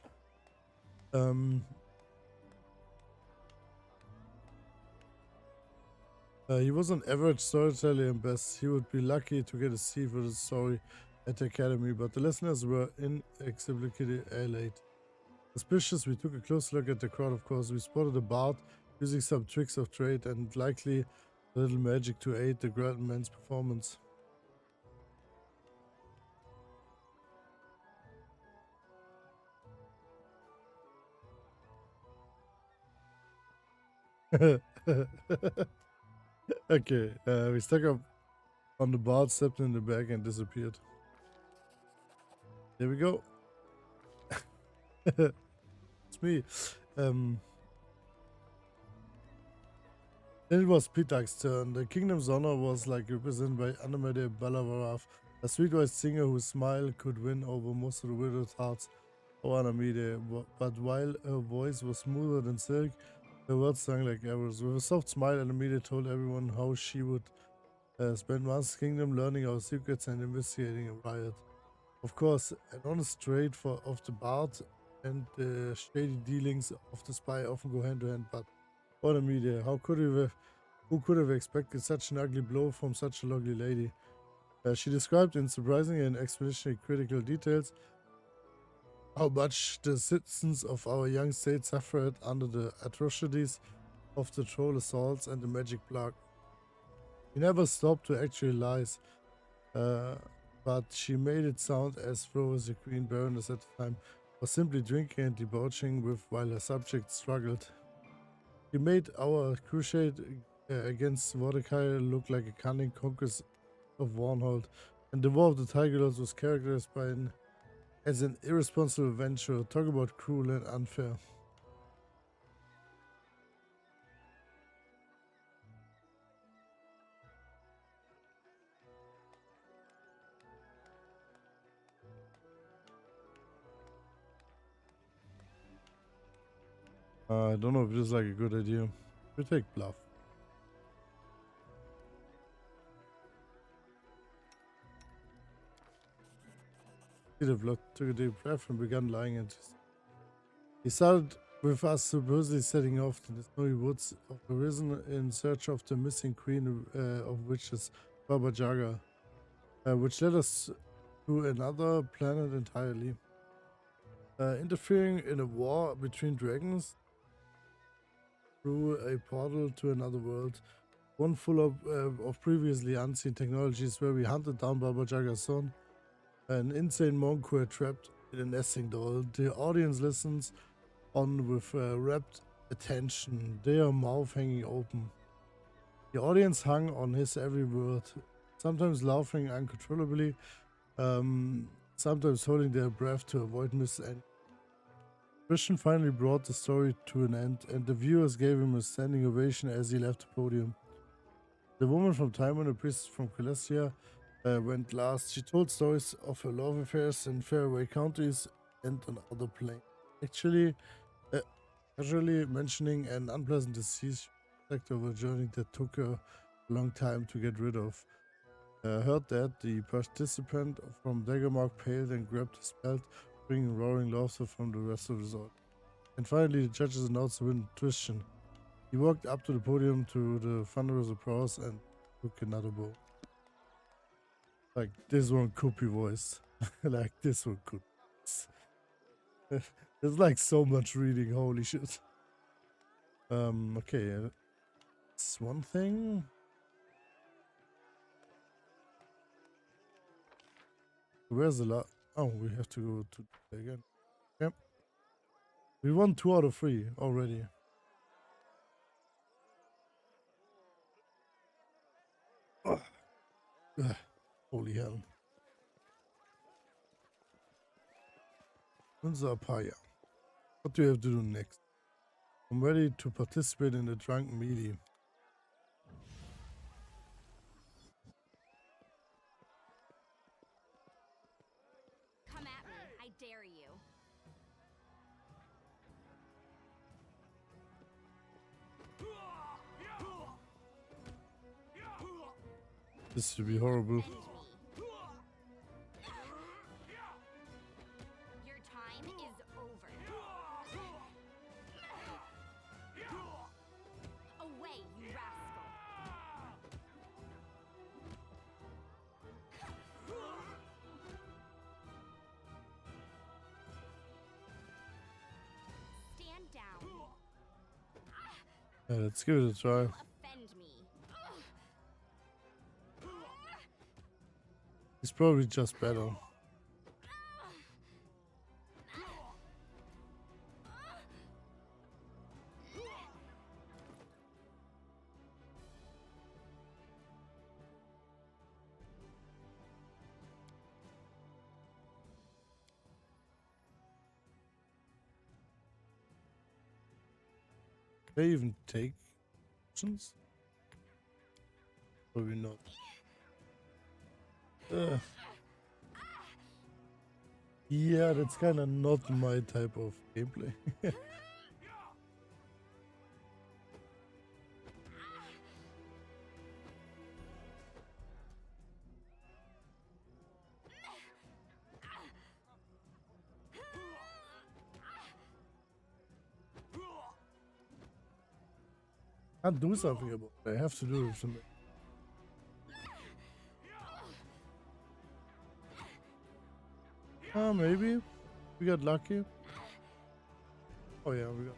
Speaker 1: He was an average storyteller and best. He would be lucky to get a C for the story at the academy, but the listeners were inexplicably late. Suspicious, we took a close look at the crowd, of course. We spotted a bard using some tricks of trade and likely a little magic to aid the great man's performance. Okay, we stuck up on the bard, stepped in the bag, and disappeared. There we go. It's me. Then it was Pitax's turn. The kingdom's honor was represented by Anamede Balavarav, a streetwise singer whose smile could win over most of the widowed hearts of Anamede. But while her voice was smoother than silk, her words sang like arrows. With a soft smile, Anamede told everyone how she would spend Master's Kingdom learning our secrets and investigating a riot. Of course, an honest trade of the bard and the shady dealings of the spy often go hand to hand, but what a media. Who could have expected such an ugly blow from such a lovely lady? She described in surprising and expeditionary critical details how much the citizens of our young state suffered under the atrocities of the troll assaults and the magic plague. He never stopped to actually lies, but she made it sound as though as the Queen Baroness at the time was simply drinking and debauching with while her subjects struggled. She made our crusade against Mordecai look like a cunning conquest of Warnhold, and the War of the Tiger Lords was characterized by as an irresponsible venture. Talk about cruel and unfair. I don't know if this is like a good idea. We take bluff. Peter took a deep breath and began lying at his. He started with us supposedly setting off to the snowy woods of Arisen in search of the missing queen of witches, Baba Yaga, which led us to another planet entirely. Interfering in a war between dragons through a portal to another world, one full of previously unseen technologies, where we hunted down Baba Yaga's son, an insane monk who had trapped in a nesting doll. The audience listens on with rapt attention, their mouth hanging open. The audience hung on his every word, sometimes laughing uncontrollably, sometimes holding their breath to avoid missing. Christian finally brought the story to an end, and the viewers gave him a standing ovation as he left the podium. The woman from Timon, a priestess from Celestia, went last. She told stories of her love affairs in faraway countries and on other planes. Casually mentioning an unpleasant disease of a journey that took her a long time to get rid of. Heard that, the participant from Daggermark paled and grabbed his belt, bringing roaring laughter from the rest of the audience. And finally, the judges announced the winner, Christian. He walked up to the podium to the thunderous applause and took another bow. Like, this one could be voiced. Like, this one could. There's like so much reading, holy shit. Okay. That's one thing. Where's the Oh, we have to go to again. Yep. We won 2 out of 3 already. Ugh. Holy hell. Unzapaya. What do we have to do next? I'm ready to participate in the drunken melee.
Speaker 4: Come at me, I dare you.
Speaker 1: This should be horrible.
Speaker 4: End me. Your time is over. Away, you rascal.
Speaker 1: Yeah, let's give it a try.
Speaker 4: You offend me.
Speaker 1: He's probably just better. Can they even take options? Probably not. Yeah, that's kind of not my type of gameplay. Can't do something about it. I have to do something. Maybe we got lucky. Oh yeah, we got.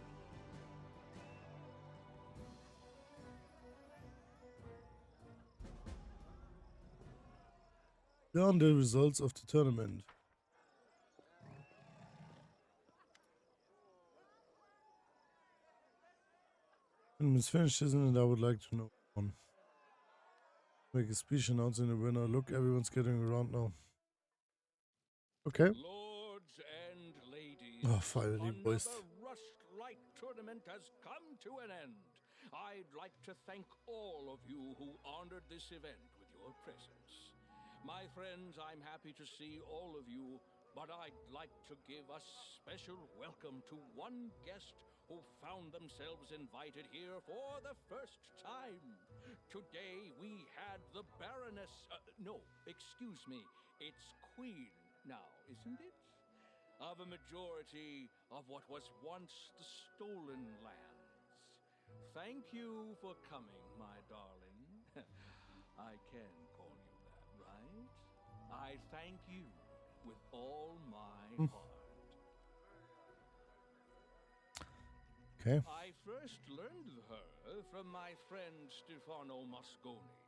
Speaker 1: Learn the results of the tournament. When it's finished, isn't it? I would like to know one. Make a speech announcing the winner. Look, everyone's getting around now. Okay.
Speaker 5: Lords and ladies,
Speaker 1: Oh, finally, boys.
Speaker 5: another Rust Light tournament has come to an end. I'd like to thank all of you who honored this event with your presence. My friends, I'm happy to see all of you, but I'd like to give a special welcome to one guest who found themselves invited here for the first time. Today we had the Baroness, no, excuse me, it's Queen now, isn't it? Of a majority of what was once the stolen lands. Thank you for coming, my darling. I can call you that, right? I thank you with all my heart.
Speaker 1: Okay.
Speaker 5: I first learned of her from my friend Stefano Mosconi.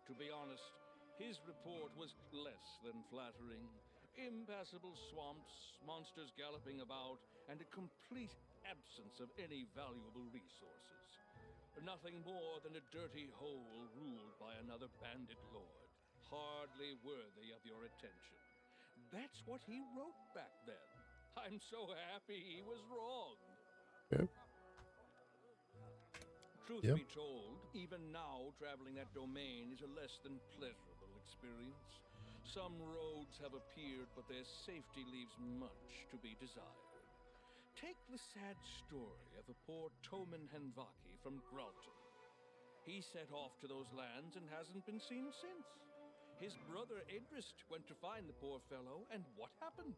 Speaker 5: To be honest, his report was less than flattering. Impassable swamps, monsters galloping about, and a complete absence of any valuable resources. Nothing more than a dirty hole ruled by another bandit lord, hardly worthy of your attention. That's what he wrote back then. I'm so happy he was wrong.
Speaker 1: Okay.
Speaker 5: Truth
Speaker 1: Yep.
Speaker 5: be told, even now, traveling that domain is a less than pleasurable experience. Some roads have appeared, but their safety leaves much to be desired. Take the sad story of a poor Toman Henvaki from Gralton. He set off to those lands and hasn't been seen since. His brother Edrist went to find the poor fellow, and what happened?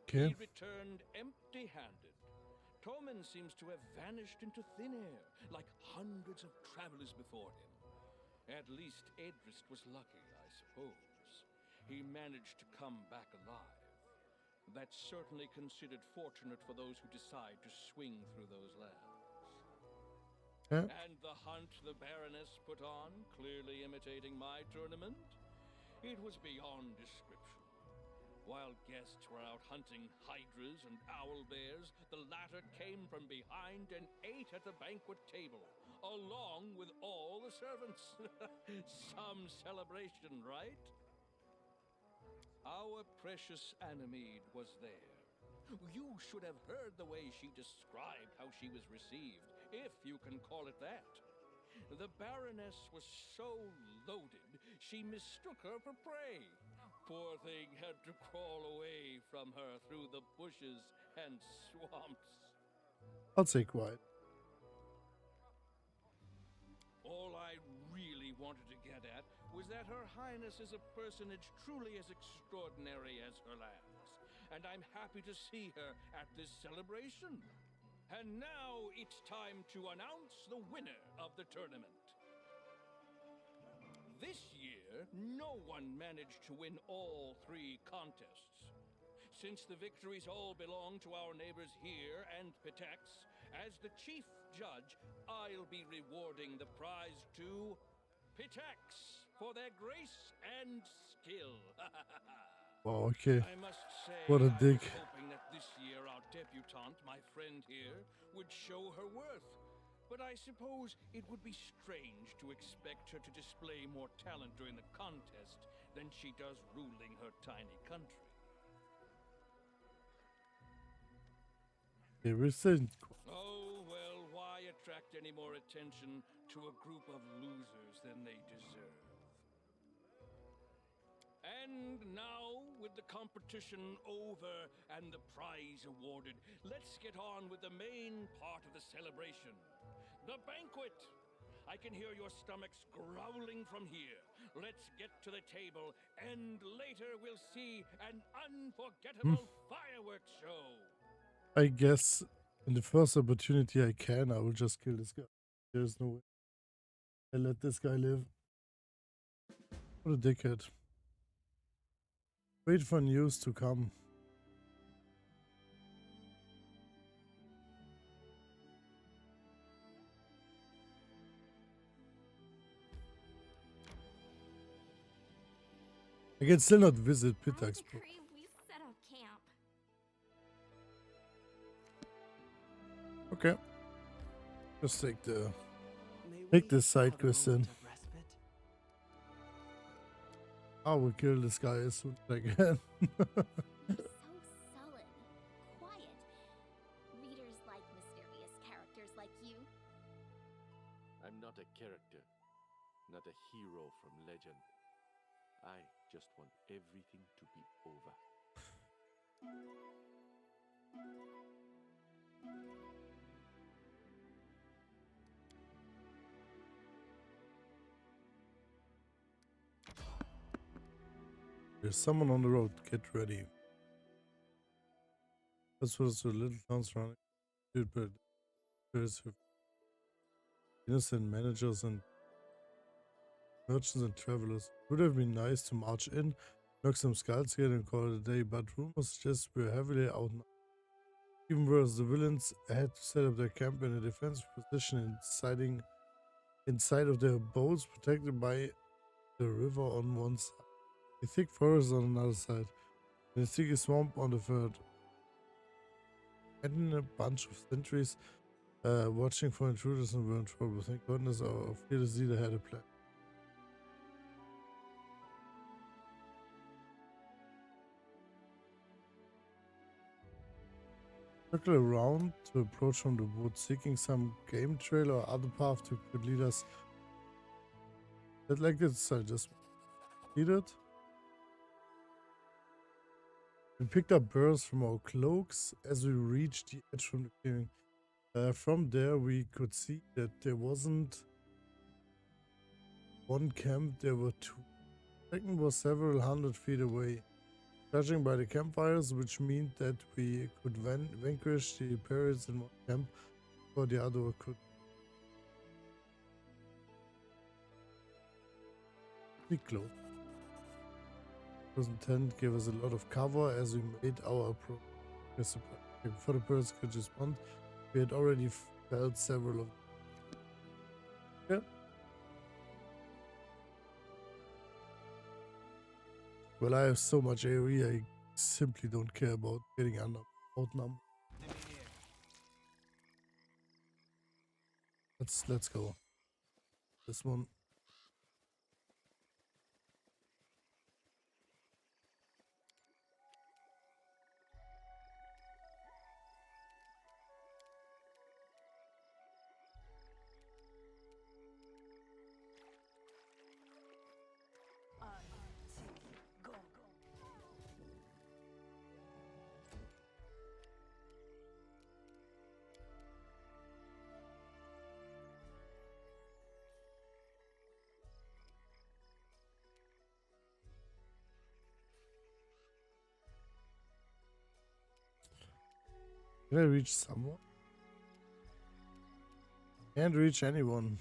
Speaker 1: Okay.
Speaker 5: He returned empty-handed. Toman seems to have vanished into thin air, like hundreds of travelers before him. At least Edrist was lucky, I suppose. He managed to come back alive. That's certainly considered fortunate for those who decide to swing through those lands.
Speaker 1: Yeah.
Speaker 5: And the hunt the Baroness put on, clearly imitating my tournament, it was beyond description. While guests were out hunting hydras and owl bears, the latter came from behind and ate at the banquet table, along with all the servants. Some celebration, right? Our precious Anemid was there. You should have heard the way she described how she was received, if you can call it that. The Baroness was so loaded, she mistook her for prey. Poor thing had to crawl away from her through the bushes and swamps.
Speaker 1: I'll say quiet.
Speaker 5: All I really wanted to get at was that Her Highness is a personage truly as extraordinary as her lands, and I'm happy to see her at this celebration. And now it's time to announce the winner of the tournament. This year, no one managed to win all 3 contests. Since the victories all belong to our neighbors here and Pitax, As the chief judge, I'll be rewarding the prize to Pitax for their grace and skill.
Speaker 1: Wow, okay.
Speaker 5: I must say,
Speaker 1: What a
Speaker 5: I
Speaker 1: dick.
Speaker 5: was hoping that this year our debutante, my friend here, would show her worth. But I suppose it would be strange to expect her to display more talent during the contest than she does ruling her tiny country.
Speaker 1: Okay, we're still.
Speaker 5: Oh, well, why attract any more attention to a group of losers than they deserve? And now, with the competition over and the prize awarded, let's get on with the main part of the celebration. The banquet! I can hear your stomachs growling from here. Let's get to the table, and later we'll see an unforgettable fireworks show.
Speaker 1: I guess in the first opportunity I will just kill this guy. There's no way I let this guy live. What a dickhead. Wait for news to come. I can still not visit
Speaker 4: I
Speaker 1: Pitax, bro.
Speaker 4: decree we set up camp.
Speaker 1: Okay. Just take the
Speaker 2: May
Speaker 1: Take
Speaker 2: we
Speaker 1: this side
Speaker 2: have a
Speaker 1: quest
Speaker 2: moment
Speaker 1: in.
Speaker 2: of respite?
Speaker 1: I will kill this guy as soon as I can.
Speaker 4: He's so sullen, quiet. Readers like mysterious characters like you.
Speaker 3: I'm not a character, not a hero from legend. I just want everything to be over.
Speaker 1: There's someone on the road. Get ready. That's what the little towns running. Dude, but there's innocent managers and merchants and travelers. It would have been nice to march in, knock some skulls here and call it a day, but rumors suggest we're heavily outnumbered. Even worse, the villains had to set up their camp in a defensive position inside of their boats, protected by the river on one side, a thick forest on another side, and a sticky swamp on the third. And a bunch of sentries watching for intruders and were in trouble. Thank goodness our fearless leader had a plan. Circle around to approach from the wood, seeking some game trail or other path to could lead us. That like this, I just did it. We picked up burrs from our cloaks as we reached the edge from the clearing. From there, we could see that there wasn't one camp, there were two. The second was several hundred feet away. Judging by the campfires, which meant that we could vanquish the pirates in one camp, or the other could. Be close. 2010 gave us a lot of cover as we made our approach. Before the pirates could respond, we had already felled several of them. Yeah. Well, I have so much AoE, I simply don't care about getting outnumbered. Let's go. This one. Can I reach someone? Can't reach anyone.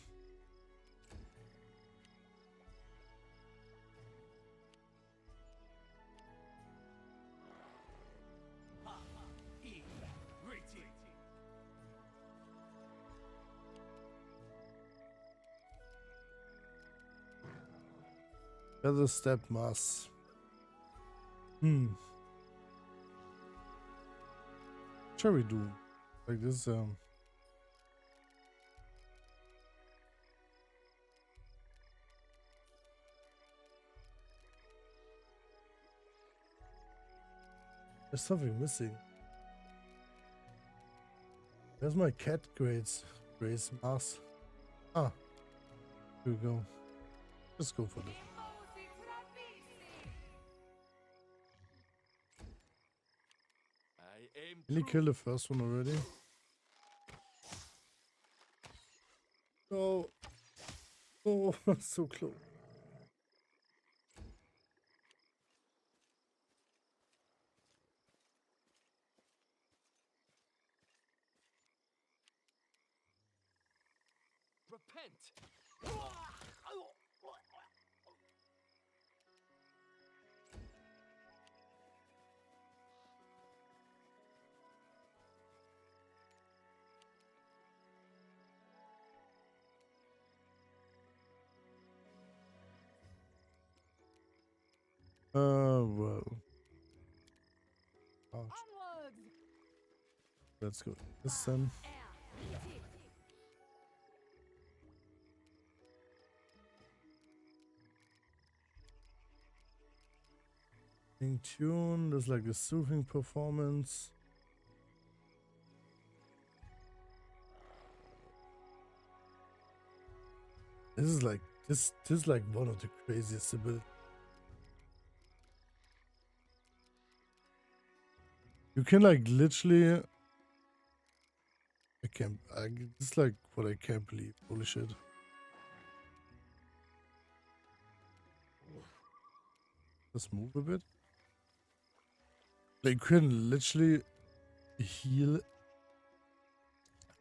Speaker 1: Feather step mass. Shall we do like this? There's something missing. Where's my cat grades? Grace mass. Ah, here we go. Let's go for this.
Speaker 3: I aim
Speaker 1: Can you
Speaker 3: true.
Speaker 1: kill the first one already? No. Oh, so close.
Speaker 3: Repent.
Speaker 1: Well. Ouch.
Speaker 6: Onwards!
Speaker 1: Let's go. This then. In tune, there's like a soothing performance. This is like this is like one of the craziest abilities. You can like literally it's like what I can't believe. Holy shit. Let's move a bit. Like you can literally heal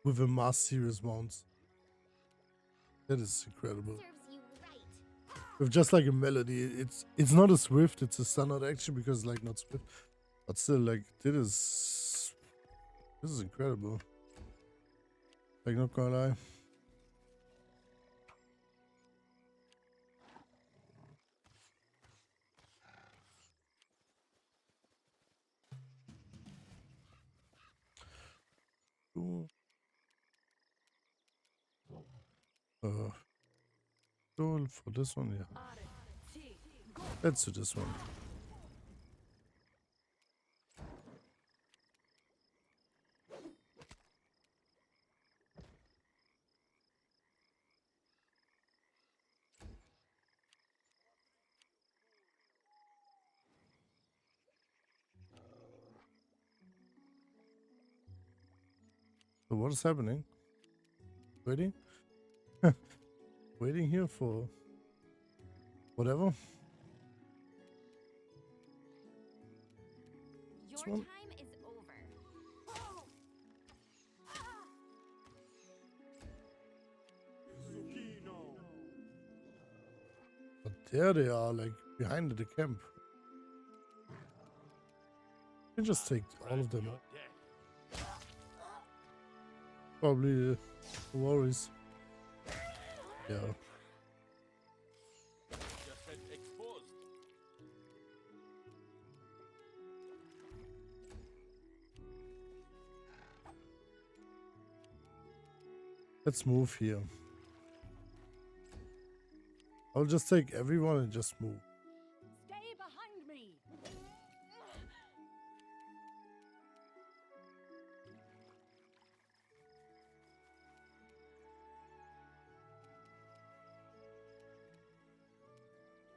Speaker 1: with a mass serious mounts. That is incredible.
Speaker 4: Serves you right.
Speaker 1: With just like a melody. It's not a swift, it's a standard action because like not swift. But still like this is incredible. Like not gonna lie. Ooh. So for this one, yeah. Let's do this one. So what is happening? Waiting? Waiting here for whatever.
Speaker 4: Your
Speaker 1: one?
Speaker 4: time is over.
Speaker 1: But there they are, like behind the camp. You can just take all of them
Speaker 3: Your
Speaker 1: out.
Speaker 3: death.
Speaker 1: Probably no worries. Yeah.
Speaker 3: Just said exposed.
Speaker 1: Let's move here. I'll just take everyone and just move.
Speaker 6: Stay behind me!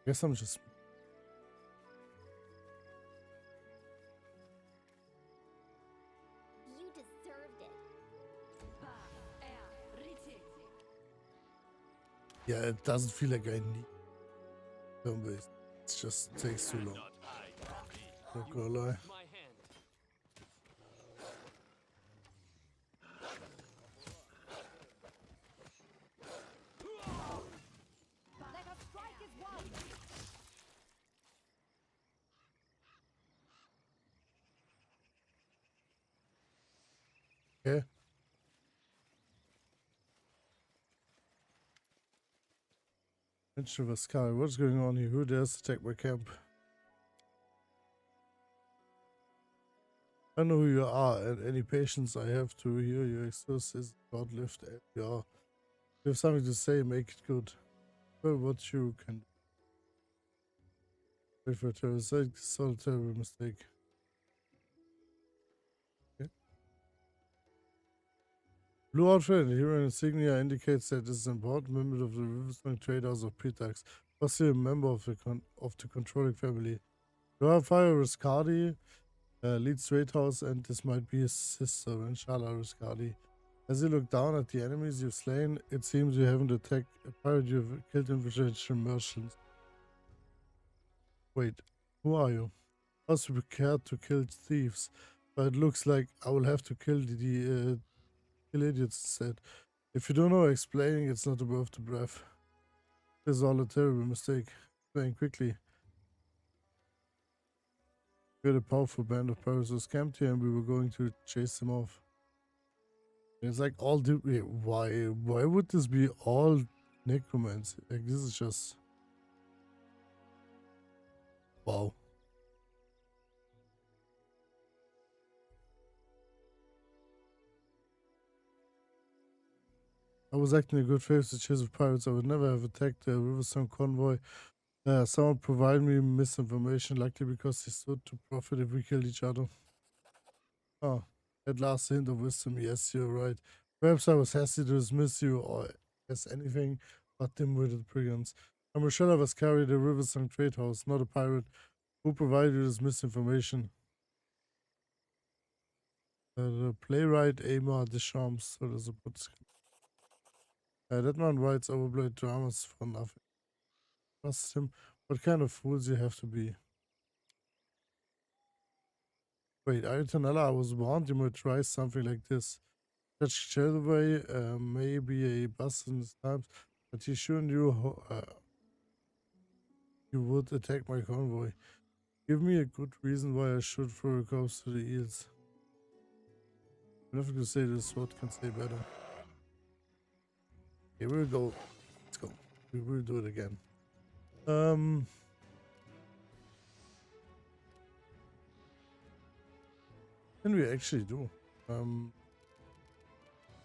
Speaker 1: Guess I'm just.
Speaker 4: You deserved it.
Speaker 1: Yeah, it doesn't feel like I need turn based. It just takes too long.
Speaker 3: Not hide from me.
Speaker 1: Not
Speaker 3: You
Speaker 1: gonna lie.
Speaker 3: forced my hand.
Speaker 6: Let us strike as one!
Speaker 1: Okay. Mention of a sky. What's going on here? Who dares attack my camp? I know who you are, and any patience I have to hear your exodus is short-lived as you are. If you have something to say, make it good. Well, what you can do. Wait for a terrible mistake. It's not a terrible mistake. Okay. Blue outfit and hero insignia indicates that this is an important member of the Riversong Trade House of Pitax, possibly a member of the controlling family. You are Fire Riscardi, leads Trade House, and this might be his sister, Inshallah Riscardi. As you look down at the enemies you've slain, it seems you haven't attacked a pirate, you've killed infiltration merchants. Wait, who are you? I was prepared to kill thieves, but it looks like I will have to kill kill idiots instead. If you don't know explaining, it's not worth the breath. This is all a terrible mistake. Explain quickly. We had a powerful band of pirates who camped here and we were going to chase them off. It's like all the why would this be all necromancy? Like this is just wow. I was acting in good faith to chase of pirates. I would never have attacked the Riversong convoy. Someone provided me misinformation, likely because they stood to profit if we killed each other. Oh, at last hint of wisdom. Yes, you're right. Perhaps I was hasty to dismiss you or as anything but dim-witted brigands. I'm Rochelle Vascari, the Riversong Trade House, not a pirate. Who provided you this misinformation? The playwright Amar Deschamps. So there's a book. That man writes overplayed dramas for nothing. Trust him. What kind of fools you have to be? Wait, Aritanella, I was warned you might try something like this. Judge Chelway may be a bust in his times, but he shouldn't you would attack my convoy. Give me a good reason why I should throw a corpse to the eels. Nothing to say this, what can say better. Here we go. Let's go. We will do it again. Can we actually do?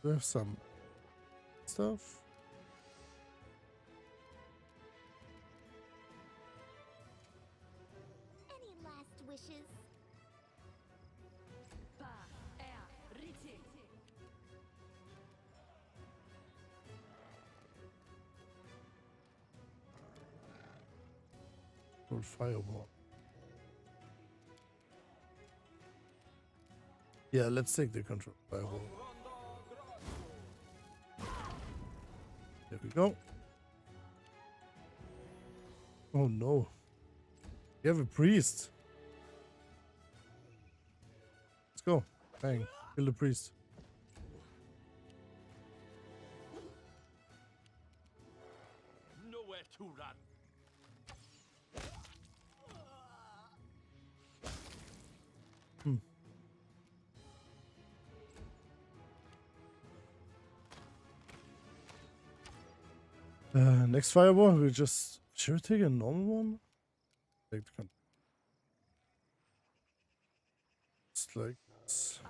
Speaker 1: We have some stuff.
Speaker 4: Any last wishes?
Speaker 1: Or fireball. Yeah, let's take the control fireball. There we go. Oh no. We have a priest. Let's go. Bang. Kill the priest.
Speaker 3: Nowhere to run.
Speaker 1: Next fireball, we just should we take a normal one? Take the control. It's like this.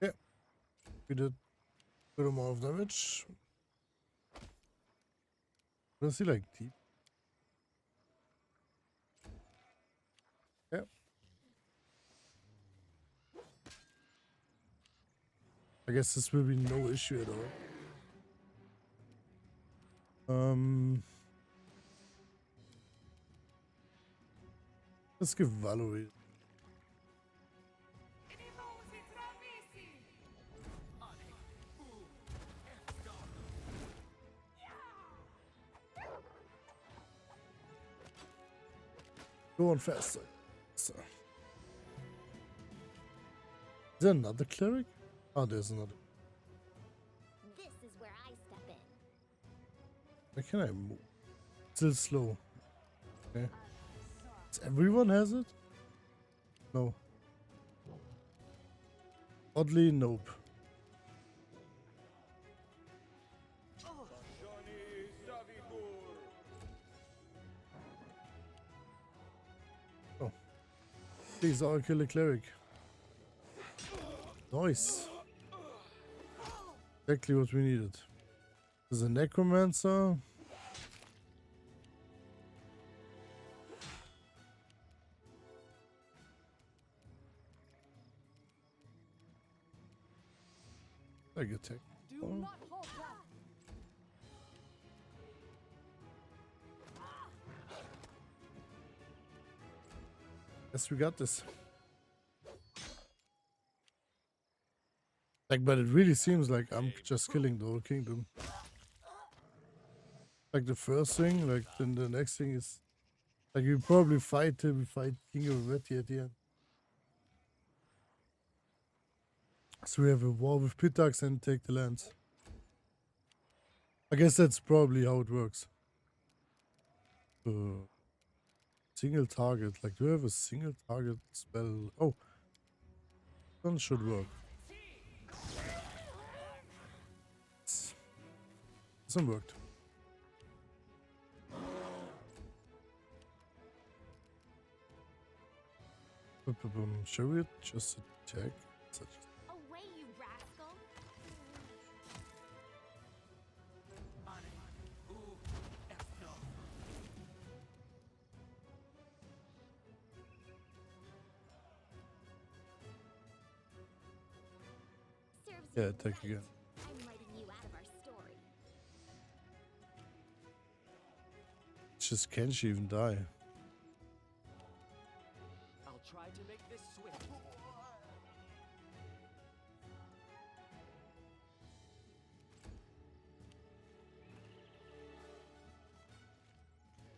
Speaker 1: Yeah, we did a good amount of damage. Does he like deep? Yeah. I guess this will be no issue at all. Let's give Valerie. Go on faster. So. Is there another cleric? Oh, there's another.
Speaker 4: This is where I step in.
Speaker 1: Where can I move? Still slow. Okay. Does everyone has it? No. Oddly, nope. Please, I'll kill a cleric. Nice. Exactly what we needed. There's a necromancer. Like attack.
Speaker 6: Do
Speaker 1: Oh.
Speaker 6: not falter.
Speaker 1: Yes, we got this. Like, but it really seems like I'm just killing the whole kingdom. Like the first thing, like then the next thing is like we probably fight till we fight King of Veti at the end. So we have a war with Pitax and take the lands. I guess that's probably how it works. Single target. Like, do I have a single target spell? Oh, one should work. This one worked. Shall we just attack?
Speaker 4: Away, you rascal! Serves
Speaker 1: Yeah,
Speaker 4: you
Speaker 1: attack
Speaker 4: right.
Speaker 1: again.
Speaker 4: I'm writing you out of our story.
Speaker 1: Just can she even die?
Speaker 2: I'll try to make this swift.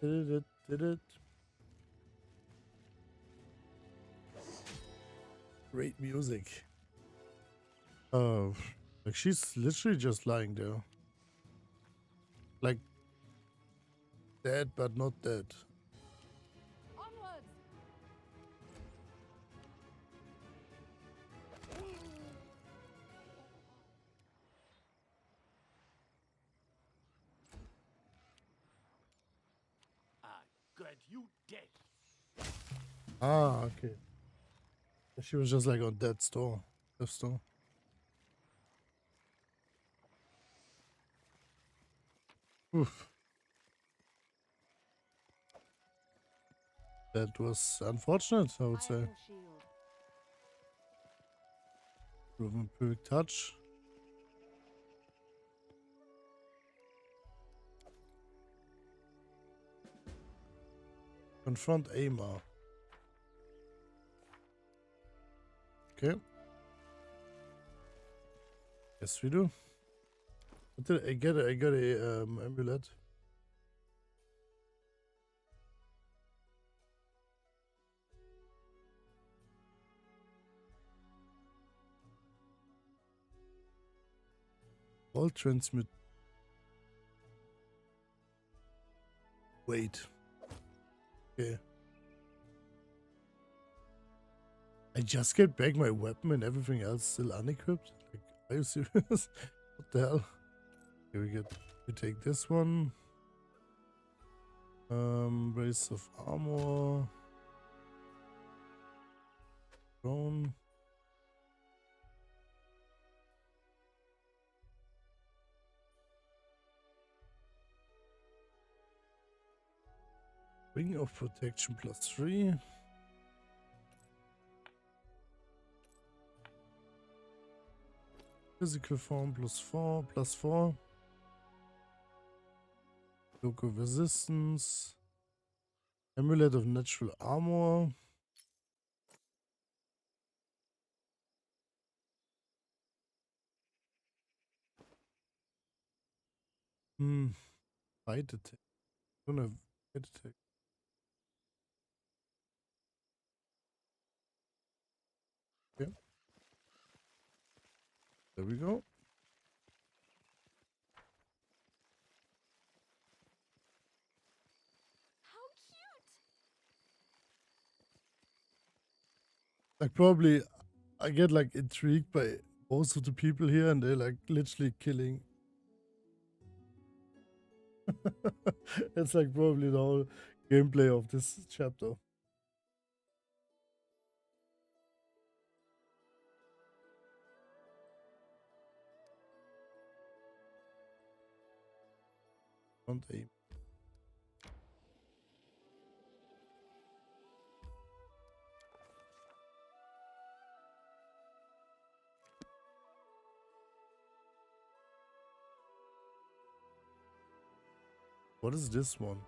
Speaker 1: Did it? Did it? Great music. Oh, like she's literally just lying there. Like dead, but not dead.
Speaker 6: Onwards.
Speaker 3: Good, you dead.
Speaker 1: Ah, okay. She was just like on dead store. Death store. Oof. That was unfortunate, I would say.
Speaker 6: Iron shield.
Speaker 1: With a perfect touch. Confront Amar. Okay. Yes, we do. What did I get? I got a amulet. All transmit. Wait. Okay. I just get back my weapon and everything else still unequipped? Like, are you serious? What the hell? Here we take this one. Brace of armor. Drone. Ring of protection +3. Physical form +4. Local resistance. Amulet of natural armor. Fight attack. Don't have fight attack. Okay. There we go.
Speaker 4: How cute!
Speaker 1: Like probably I get like intrigued by most of the people here and they're like literally killing. It's like probably the whole gameplay of this chapter. Don't aim. What is this one?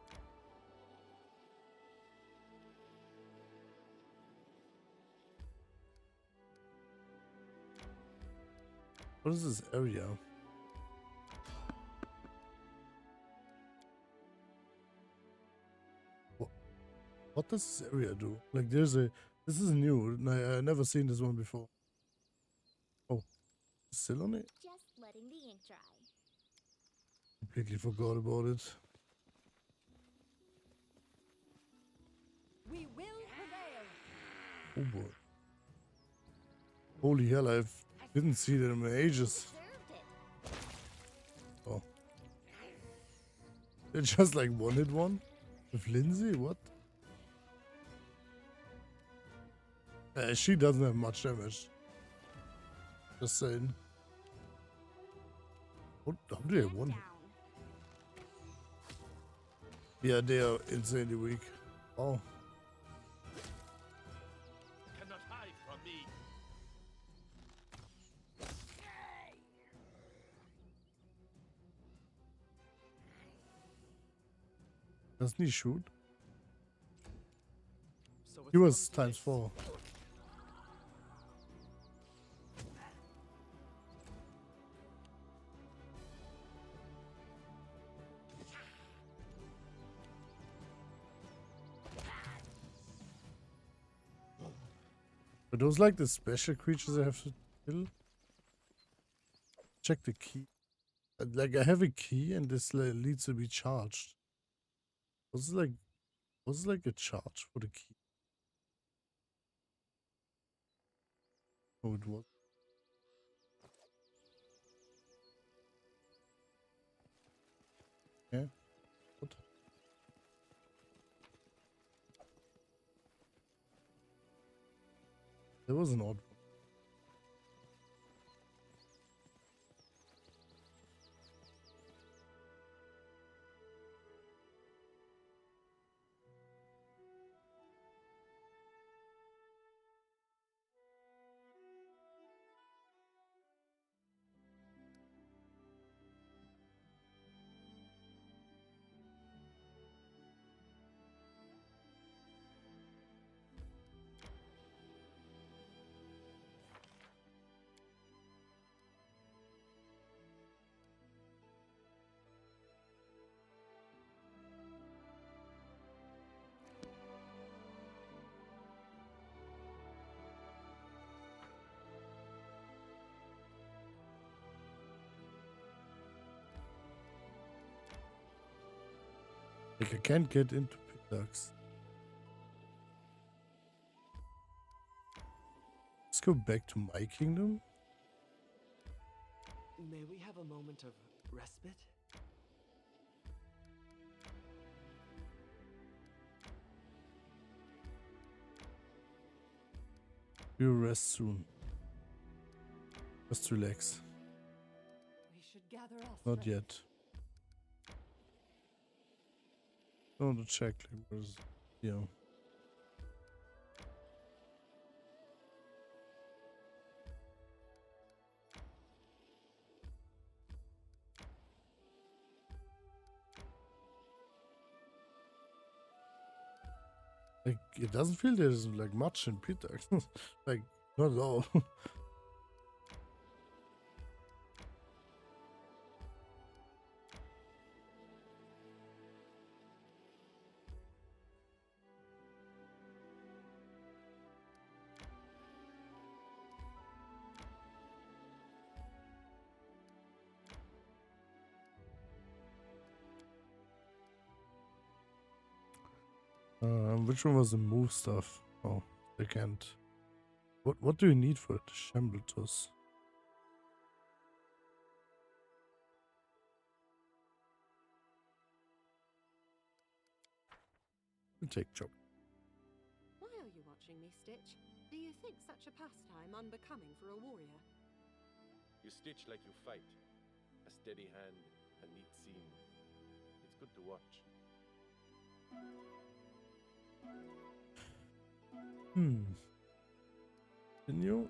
Speaker 1: What is this area? What does this area do? Like there's a... This is new. I never seen this one before. Oh, still on it?
Speaker 4: Just letting the ink dry.
Speaker 1: Completely forgot about it.
Speaker 6: We will prevail.
Speaker 1: Oh boy. Holy hell, I didn't see that in ages.
Speaker 4: Deserved it.
Speaker 1: Oh. They just like one-hit one? With Lindsay? What? She doesn't have much damage. Just saying. What? How do they have one? Yeah, they are insanely weak. Oh.
Speaker 3: Cannot hide from me.
Speaker 1: Doesn't he shoot?
Speaker 2: So
Speaker 1: He
Speaker 2: it's
Speaker 1: was
Speaker 2: come to
Speaker 1: times
Speaker 2: this.
Speaker 1: 4. Are those like the special creatures I have to kill? Check the key. Like I have a key and this needs to be charged. Was it like a charge for the key? Oh, it was. Yeah. What? There was an odd one. Like I can't get into Pitax. Let's go back to my kingdom.
Speaker 2: May we have a moment of respite?
Speaker 1: We'll rest soon. Just relax.
Speaker 6: We should gather our
Speaker 1: Not
Speaker 6: strength.
Speaker 1: yet. I want to check. Like, where's, yeah. Like it doesn't feel there's like much in Pitax. Like not at all. Which one was the move stuff? Oh, they can't. What do you need for it? Shambletus. Take job.
Speaker 6: Why are you watching me, Stitch? Do you think such a pastime unbecoming for a warrior?
Speaker 3: You stitch like you fight. A steady hand, a neat seam. It's good to watch.
Speaker 1: Continue.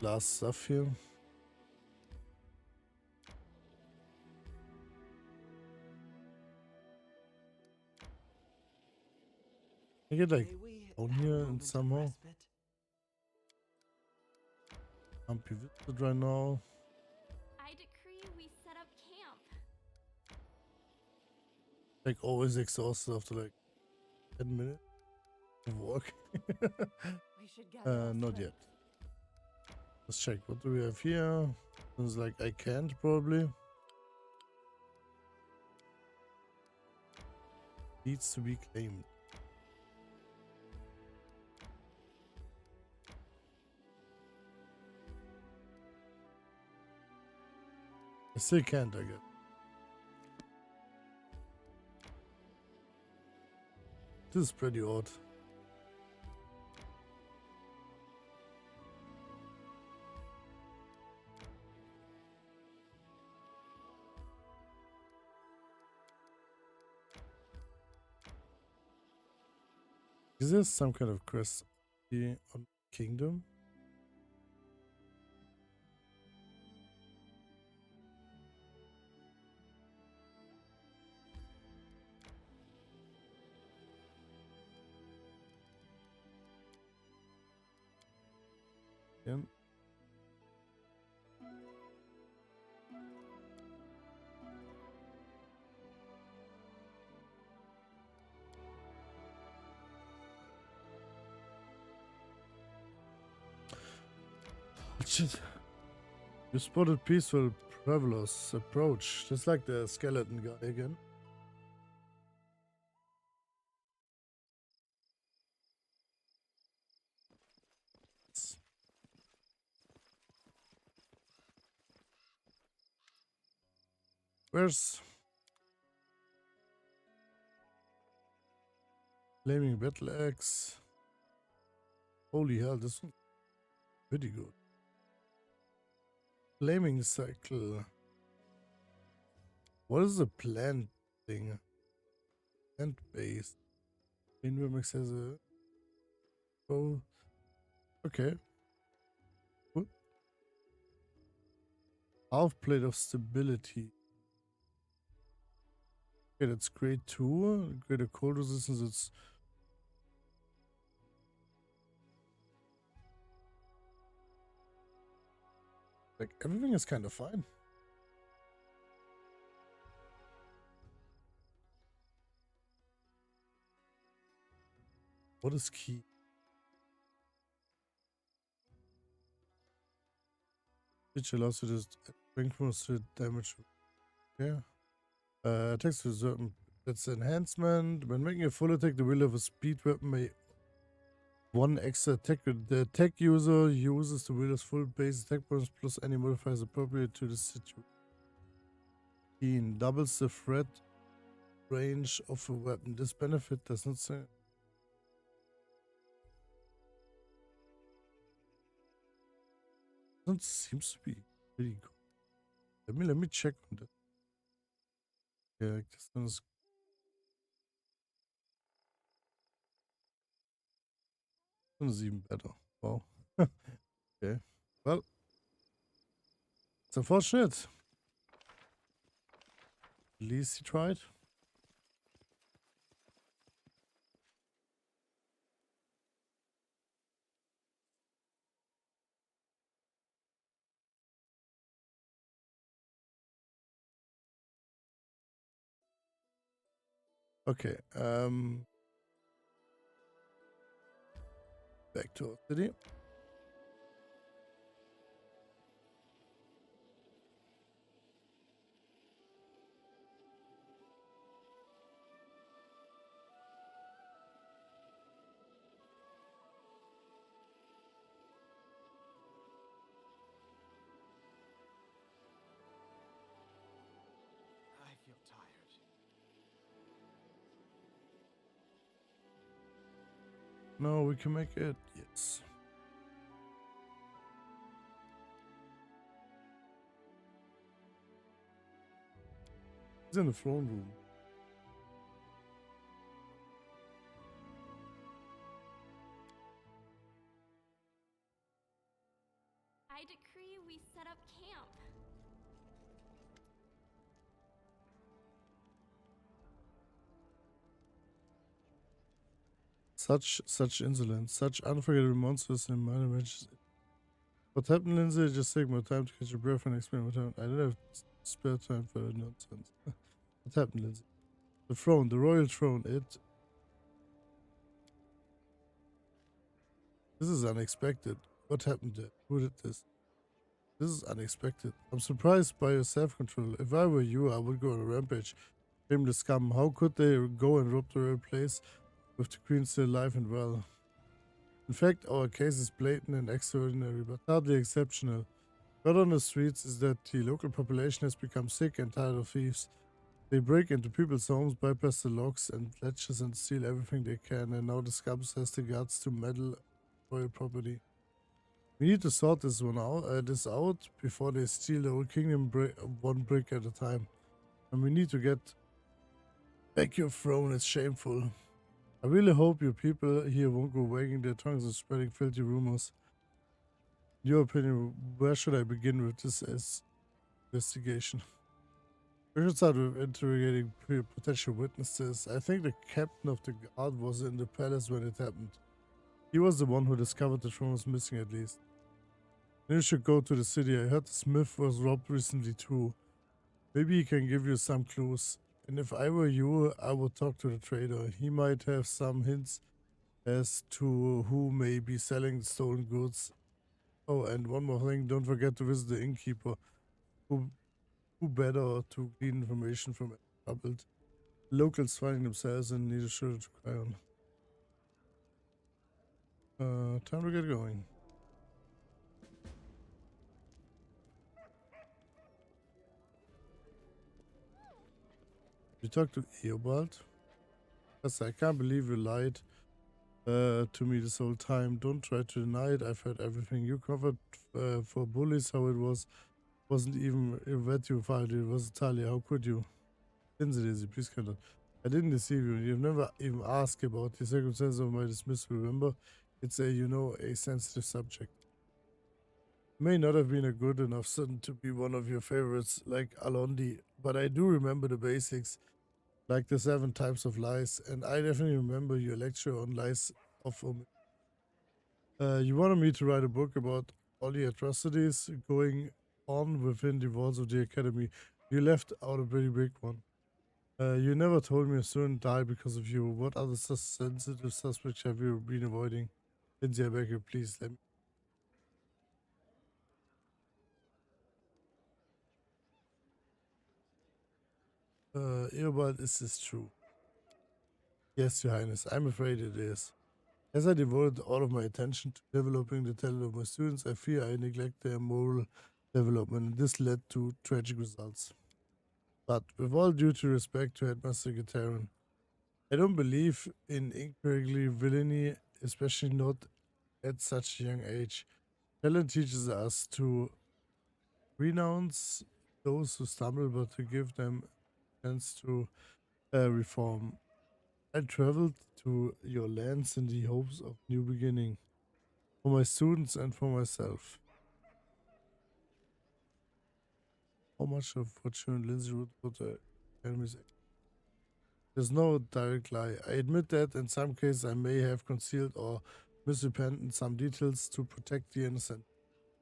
Speaker 1: Last stuff here. I get like
Speaker 2: May we
Speaker 1: down
Speaker 2: have a
Speaker 1: here and
Speaker 2: moment of
Speaker 1: somehow
Speaker 2: respite?
Speaker 1: can't be visited right now.
Speaker 4: I decree we set up camp.
Speaker 1: Like always exhausted after like 10 minutes of work.
Speaker 6: We should gather our
Speaker 1: Not
Speaker 6: strength.
Speaker 1: yet. Let's check. What do we have here? It's like I can't probably. Needs to be claimed. I still can't, I guess. This is pretty odd. Is this some kind of quest on Kingdom? Yeah. Shit. You spotted peaceful travelers approach, just like the skeleton guy again. Where's Flaming Battle Axe? Holy hell, this one's pretty good. Flaming Cycle. What is the plant thing? Plant based. Invermix has a. Oh. Okay. Cool. Half plate of stability. Okay, that's grade 2. Greater cold resistance. It's. Like, everything is kind of fine. What is key? Which allows you to strength most damage. Yeah. Attacks with certain. That's enhancement. When making a full attack, the wield of a speed weapon may one extra attack. The attack user uses the wielder's full base attack bonus plus any modifiers appropriate to the situation. Doubles the threat range of a weapon. This benefit does not say. That seems to be pretty good. Let me check on that. Yeah, this one is. This one is even better. Wow. Okay. Well, it's unfortunate. At least he tried. Okay. Back to our city. No, we can make it. Yes. He's in the throne room.
Speaker 4: I decree we set up camp.
Speaker 1: Such insolence, such unforgettable monsters in minor matches. What happened, Lindsay? Just take more time to catch your breath and explain what happened. I don't have spare time for nonsense. What happened, Lindsay? The throne, the royal throne, This is unexpected. What happened there? Who did this? This is unexpected. I'm surprised by your self-control. If I were you, I would go on a rampage. Shameless scum. How could they go and rob the royal place with the queen still alive and well? In fact, our case is blatant and extraordinary, but hardly exceptional. Word on the streets is that the local population has become sick and tired of thieves. They break into people's homes, bypass the locks and latches and steal everything they can, and now the scums has the guts to meddle royal property. We need to sort this out before they steal the whole kingdom one brick at a time. And we need to get back your throne. It's shameful. I really hope your people here won't go wagging their tongues and spreading filthy rumors. In your opinion, where should I begin with this investigation? We should start with interrogating potential witnesses. I think the captain of the guard was in the palace when it happened. He was the one who discovered the throne was missing, at least. Then you should go to the city. I heard the smith was robbed recently too. Maybe he can give you some clues. And if I were you, I would talk to the trader. He might have some hints as to who may be selling the stolen goods. Oh, and one more thing, don't forget to visit the innkeeper. Who better to glean information from troubled locals finding themselves and need a shoulder to cry on. Time to get going. You talked to Eobald? Yes, I can't believe you lied to me this whole time. Don't try to deny it. I've heard everything. You covered for bullies how it wasn't even that you filed. It was Italia. How could you? Lindsay, please calm down. I didn't deceive you. You've never even asked about the circumstances of my dismissal. Remember, it's a sensitive subject. May not have been a good enough son to be one of your favorites like Alondi, but I do remember the basics, like the 7 types of lies, and I definitely remember your lecture on lies of you wanted me to write a book about all the atrocities going on within the walls of the academy. You left out a pretty big one. You never told me a student died because of you. What other sensitive suspects have you been avoiding? Lindsay, I beg you, please let me. Eobald, is this true? Yes, Your Highness, I'm afraid it is. As I devoted all of my attention to developing the talent of my students, I fear I neglect their moral development, and this led to tragic results. But with all due respect to Headmaster Gitaran, I don't believe in incorrectly villainy, especially not at such a young age. Talent teaches us to renounce those who stumble, but to give them a chance to reform. I traveled to your lands in the hopes of new beginning for my students and for myself. How much of fortune Lindsay would put the enemies? There's no direct lie. I admit that in some cases I may have concealed or misrepresented some details to protect the innocent.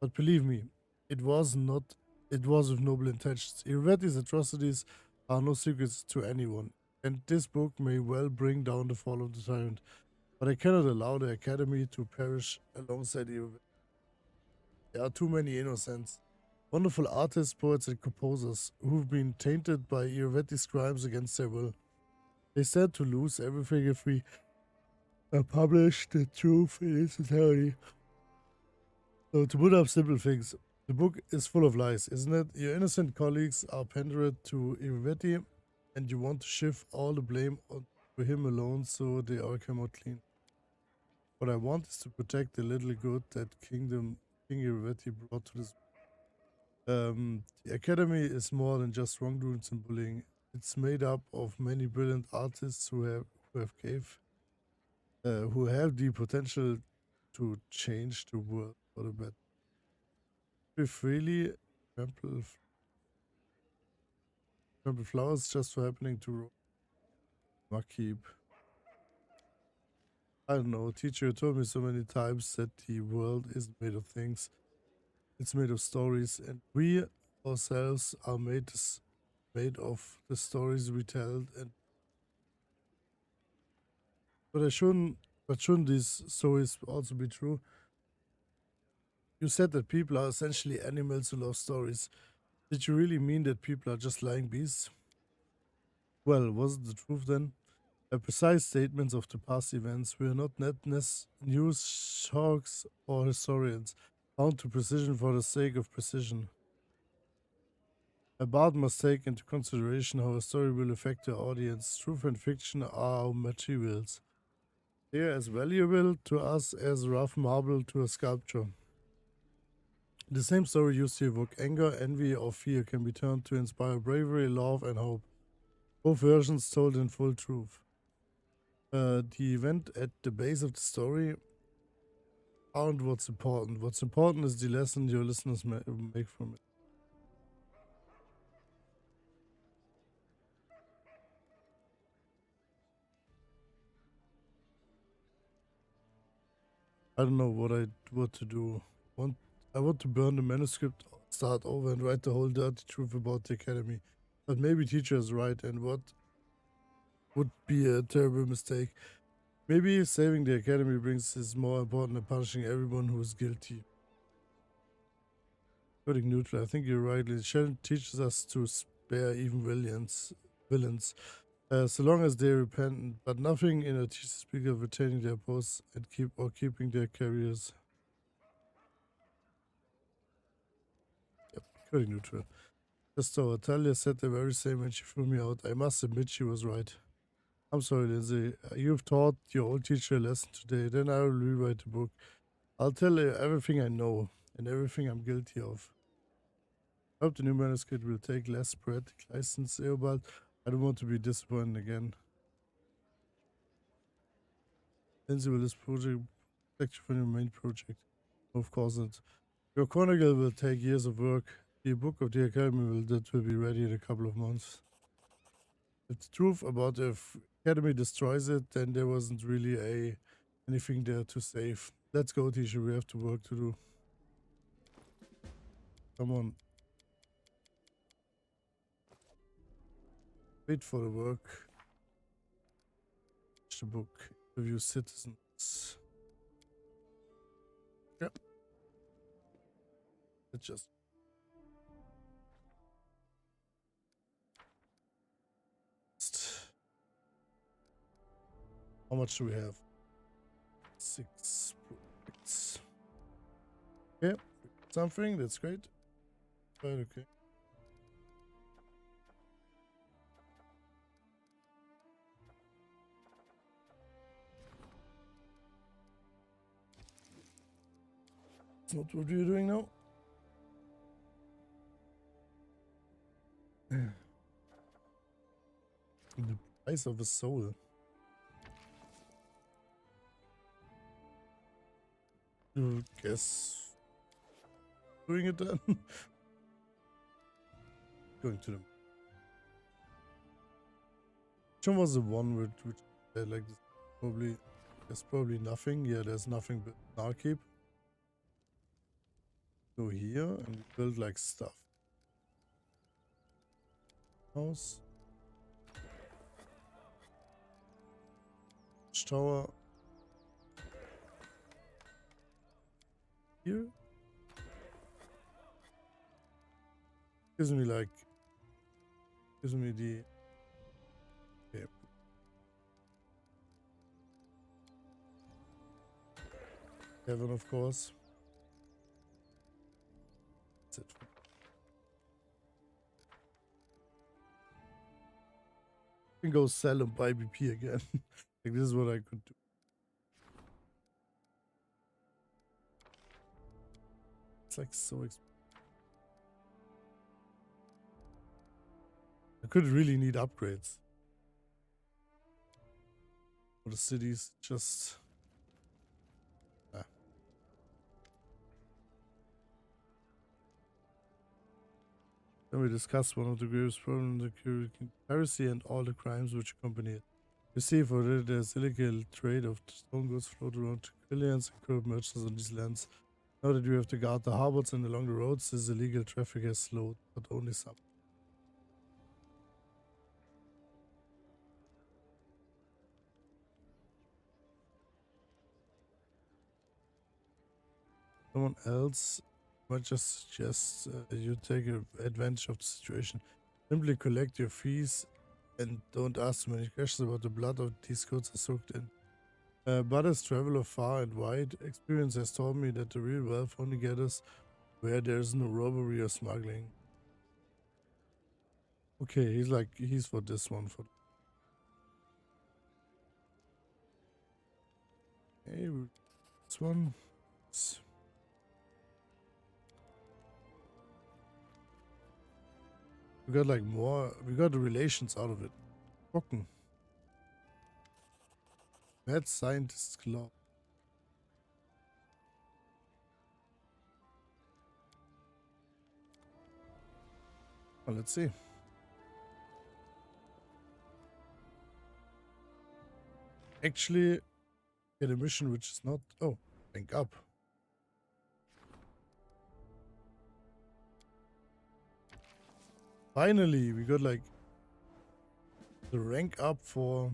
Speaker 1: But believe me, it was with noble intentions. Irvetti's atrocities are no secrets to anyone, and this book may well bring down the fall of the tyrant. But I cannot allow the Academy to perish alongside Irvetti. There are too many innocents. Wonderful artists, poets, and composers who've been tainted by Irvetti's crimes against their will. They stand to lose everything if we publish the truth in its entirety. So, to put up simple things, the book is full of lies, isn't it? Your innocent colleagues are pandered to Irvetti, and you want to shift all the blame onto him alone so they all come out clean. What I want is to protect the little good that King Irivetti brought to this. The Academy is more than just wrongdoings and bullying. It's made up of many brilliant artists who have the potential to change the world for the better. We freely trample flowers just for happening to Makib. I don't know, teacher told me so many times that the world isn't made of things. It's made of stories, and we ourselves are made of the stories we tell. And shouldn't these stories also be true? You said that people are essentially animals who love stories. Did you really mean that people are just lying beasts? Well, was it the truth then? Precise statements of the past events. We are not news sharks or historians, bound to precision for the sake of precision. A bard must take into consideration how a story will affect the audience. Truth and fiction are our materials. They are as valuable to us as rough marble to a sculpture. The same story used to evoke anger, envy, or fear can be turned to inspire bravery, love, and hope. Both versions told in full truth. The event at the base of the story aren't what's important. What's important is the lesson your listeners make from it. I don't know what to do. I want to burn the manuscript, start over, and write the whole dirty truth about the academy. But maybe teacher is right, and what would be a terrible mistake. Maybe saving the academy brings is more important than punishing everyone who is guilty. Putting neutral, I think you're right. Sheldon teaches us to spare even villains. So long as they're repentant, but nothing in a teacher speaks of retaining their posts and keeping their careers. Yep, coding neutral. Just so Talia said the very same when she threw me out. I must admit she was right. I'm sorry, Lindsay. You've taught your old teacher a lesson today. Then I will rewrite the book. I'll tell her everything I know and everything I'm guilty of. I hope the new manuscript will take less poetic license, Eobald. I don't want to be disappointed again. Lindsay, will this project protect you from your main project? Of course not. Your chronicle will take years of work. The book of the Academy will be ready in a couple of months. If the truth about the Academy destroys it, then there wasn't really anything there to save. Let's go, teacher. We have to work to do. Come on. Wait for the work. The book. Review citizens. Yep. Let's just. How much do we have? 6 projects. Okay. Something. That's great. Right, okay. That's not what we're doing now. The price of a soul. I guess doing it then. Going to them. Which one was the one which like this? There's probably nothing. Yeah, there's nothing but Narkeep. Go here and we build like stuff. House. Tower. Here. Gives me the okay. Heaven, of course. That's it. I can go sell and buy BP again. Like this is what I could do. like so expensive. I could really need upgrades for the cities. Just then we discuss one of the greatest problems, the piracy and all the crimes which accompany it. You see, for it, there's illegal trade of stone goods float around trillions and corrupt merchants on these lands. Now that we have to guard the harbors and along the roads, this illegal traffic has slowed, but only some. Someone else might just suggest you take advantage of the situation. Simply collect your fees and don't ask too many questions about the blood of these goods are soaked in. But as traveler far and wide, experience has taught me that the real wealth only gathers where there's no robbery or smuggling. Okay, he's for this one. Okay, this one. We got like more. We got the relations out of it. Brocken. Mad Scientist's Club. Well, let's see. Actually, get a mission which is not. Oh, rank up. Finally, we got like the rank up for.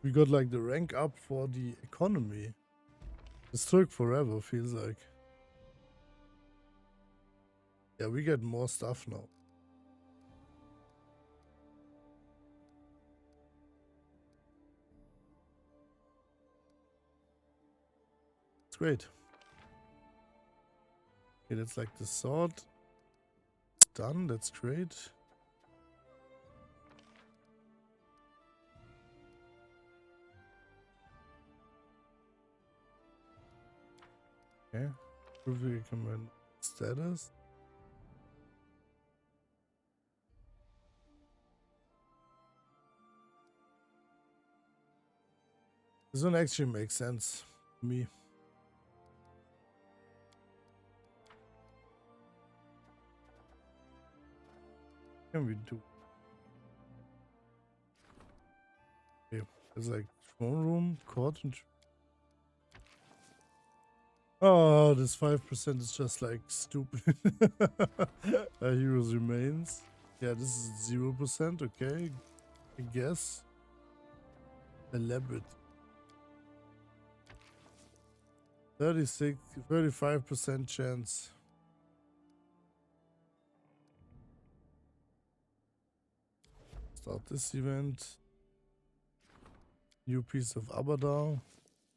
Speaker 1: We got like the rank up for the economy. This took forever, feels like. Yeah, we get more stuff now. It's great. Okay, that's like the sword. It's done, that's great. Okay, preview command status. This one actually makes sense to me. What can we do? Okay, there's like throne room, court and. Oh, this 5% is just like stupid. Heroes remains. Yeah, this is 0%. Okay, I guess. Elaborate. 35% chance. Start this event. New piece of Abadar.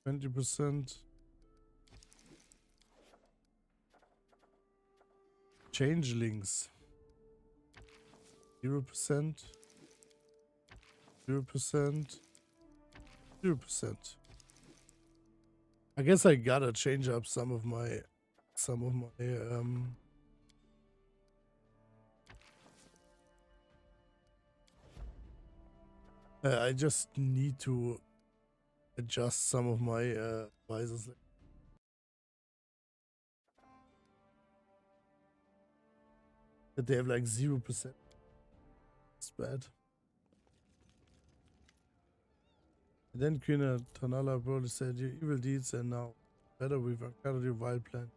Speaker 1: 20%. Changelings. 0%. 0%. 0%. I guess I gotta change up some of my I just need to adjust some of my advisors. That they have like 0%. It's bad. And then Queen Tanala probably said, your evil deeds and now better we've uncovered your wild plan.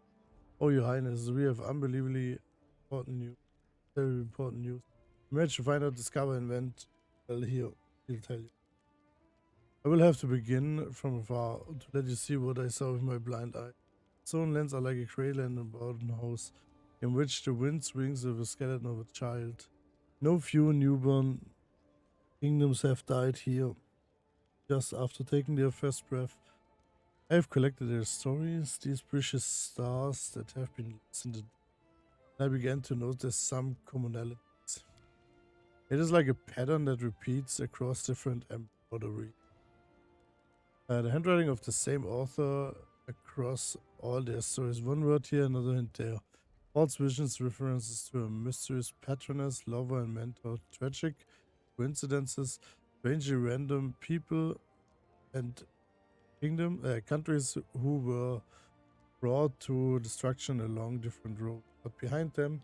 Speaker 1: Oh, your highness, we have unbelievably important news. Very important news. You managed to find out, discover, invent. Well, here, he'll tell you. I will have to begin from afar to let you see what I saw with my blind eye. Stone lands are like a cradle and a bowden house, in which the wind swings with the skeleton of a child. No few newborn kingdoms have died here. Just after taking their first breath, I have collected their stories, these precious stars that have been listened to. I began to notice some commonalities. It is like a pattern that repeats across different embroidery. The handwriting of the same author across all their stories. One word here, another hint there. False visions, references to a mysterious patroness, lover, and mentor. Tragic coincidences, strangely random people and countries who were brought to destruction along different roads. But behind them,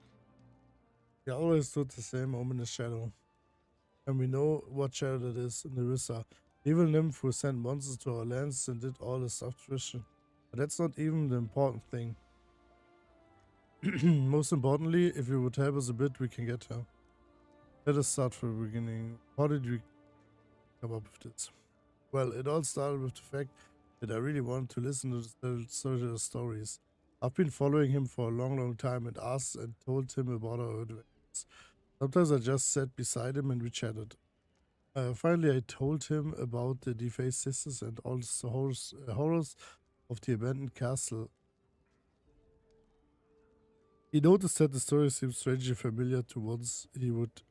Speaker 1: there always stood the same ominous shadow. And we know what shadow that is, Nerissa. Evil nymph who sent monsters to our lands and did all the stuff tradition. But that's not even the important thing. Most importantly, if you would help us a bit, we can get her. Let us start from the beginning. How did we come up with this? Well, it all started with the fact that I really wanted to listen to the stories. I've been following him for a long time and asked and told him about our adventures. Sometimes I just sat beside him and we chatted. Finally, I told him about the defaced sisters and all the horrors of the abandoned castle. He noticed that the story seemed strangely familiar to ones he would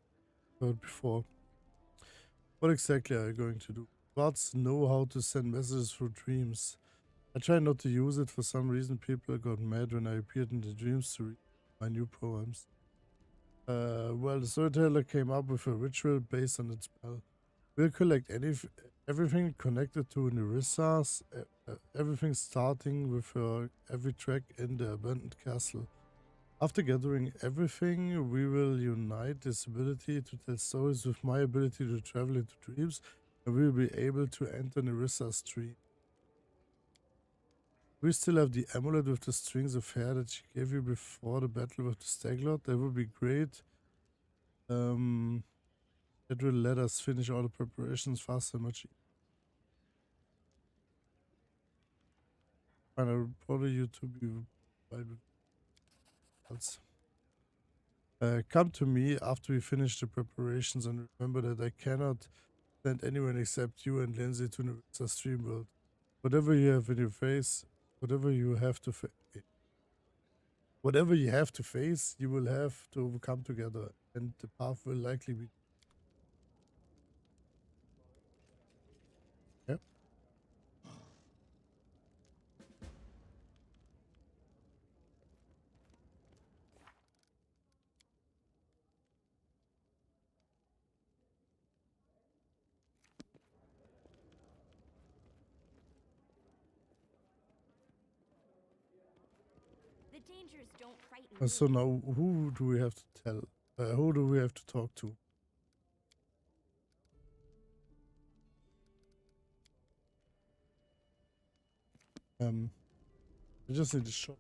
Speaker 1: heard before. What exactly are you going to do? Bards know how to send messages through dreams. I tried not to use it. For some reason, people got mad when I appeared in the dreams to read my new poems. Well, the storyteller came up with a ritual based on its spell. We'll collect everything connected to Nerissa's, everything starting with her every track in the abandoned castle. After gathering everything, we will unite this ability to tell stories with my ability to travel into dreams, and we will be able to enter Nerissa's dream. We still have the amulet with the strings of hair that she gave you before the battle with the Staglot. That would be great. That will let us finish all the preparations faster and much easier. And I report you to be right with else. Come to me after we finish the preparations and remember that I cannot send anyone except you and Lindsay to Narissa Stream World. Whatever you have in your face, whatever you have to face, you will have to overcome together, and the path will likely be. Yeah.
Speaker 4: The dangers don't frighten
Speaker 1: So
Speaker 4: me.
Speaker 1: now, who do we have to tell? Who do we have to talk to? I just need a shot.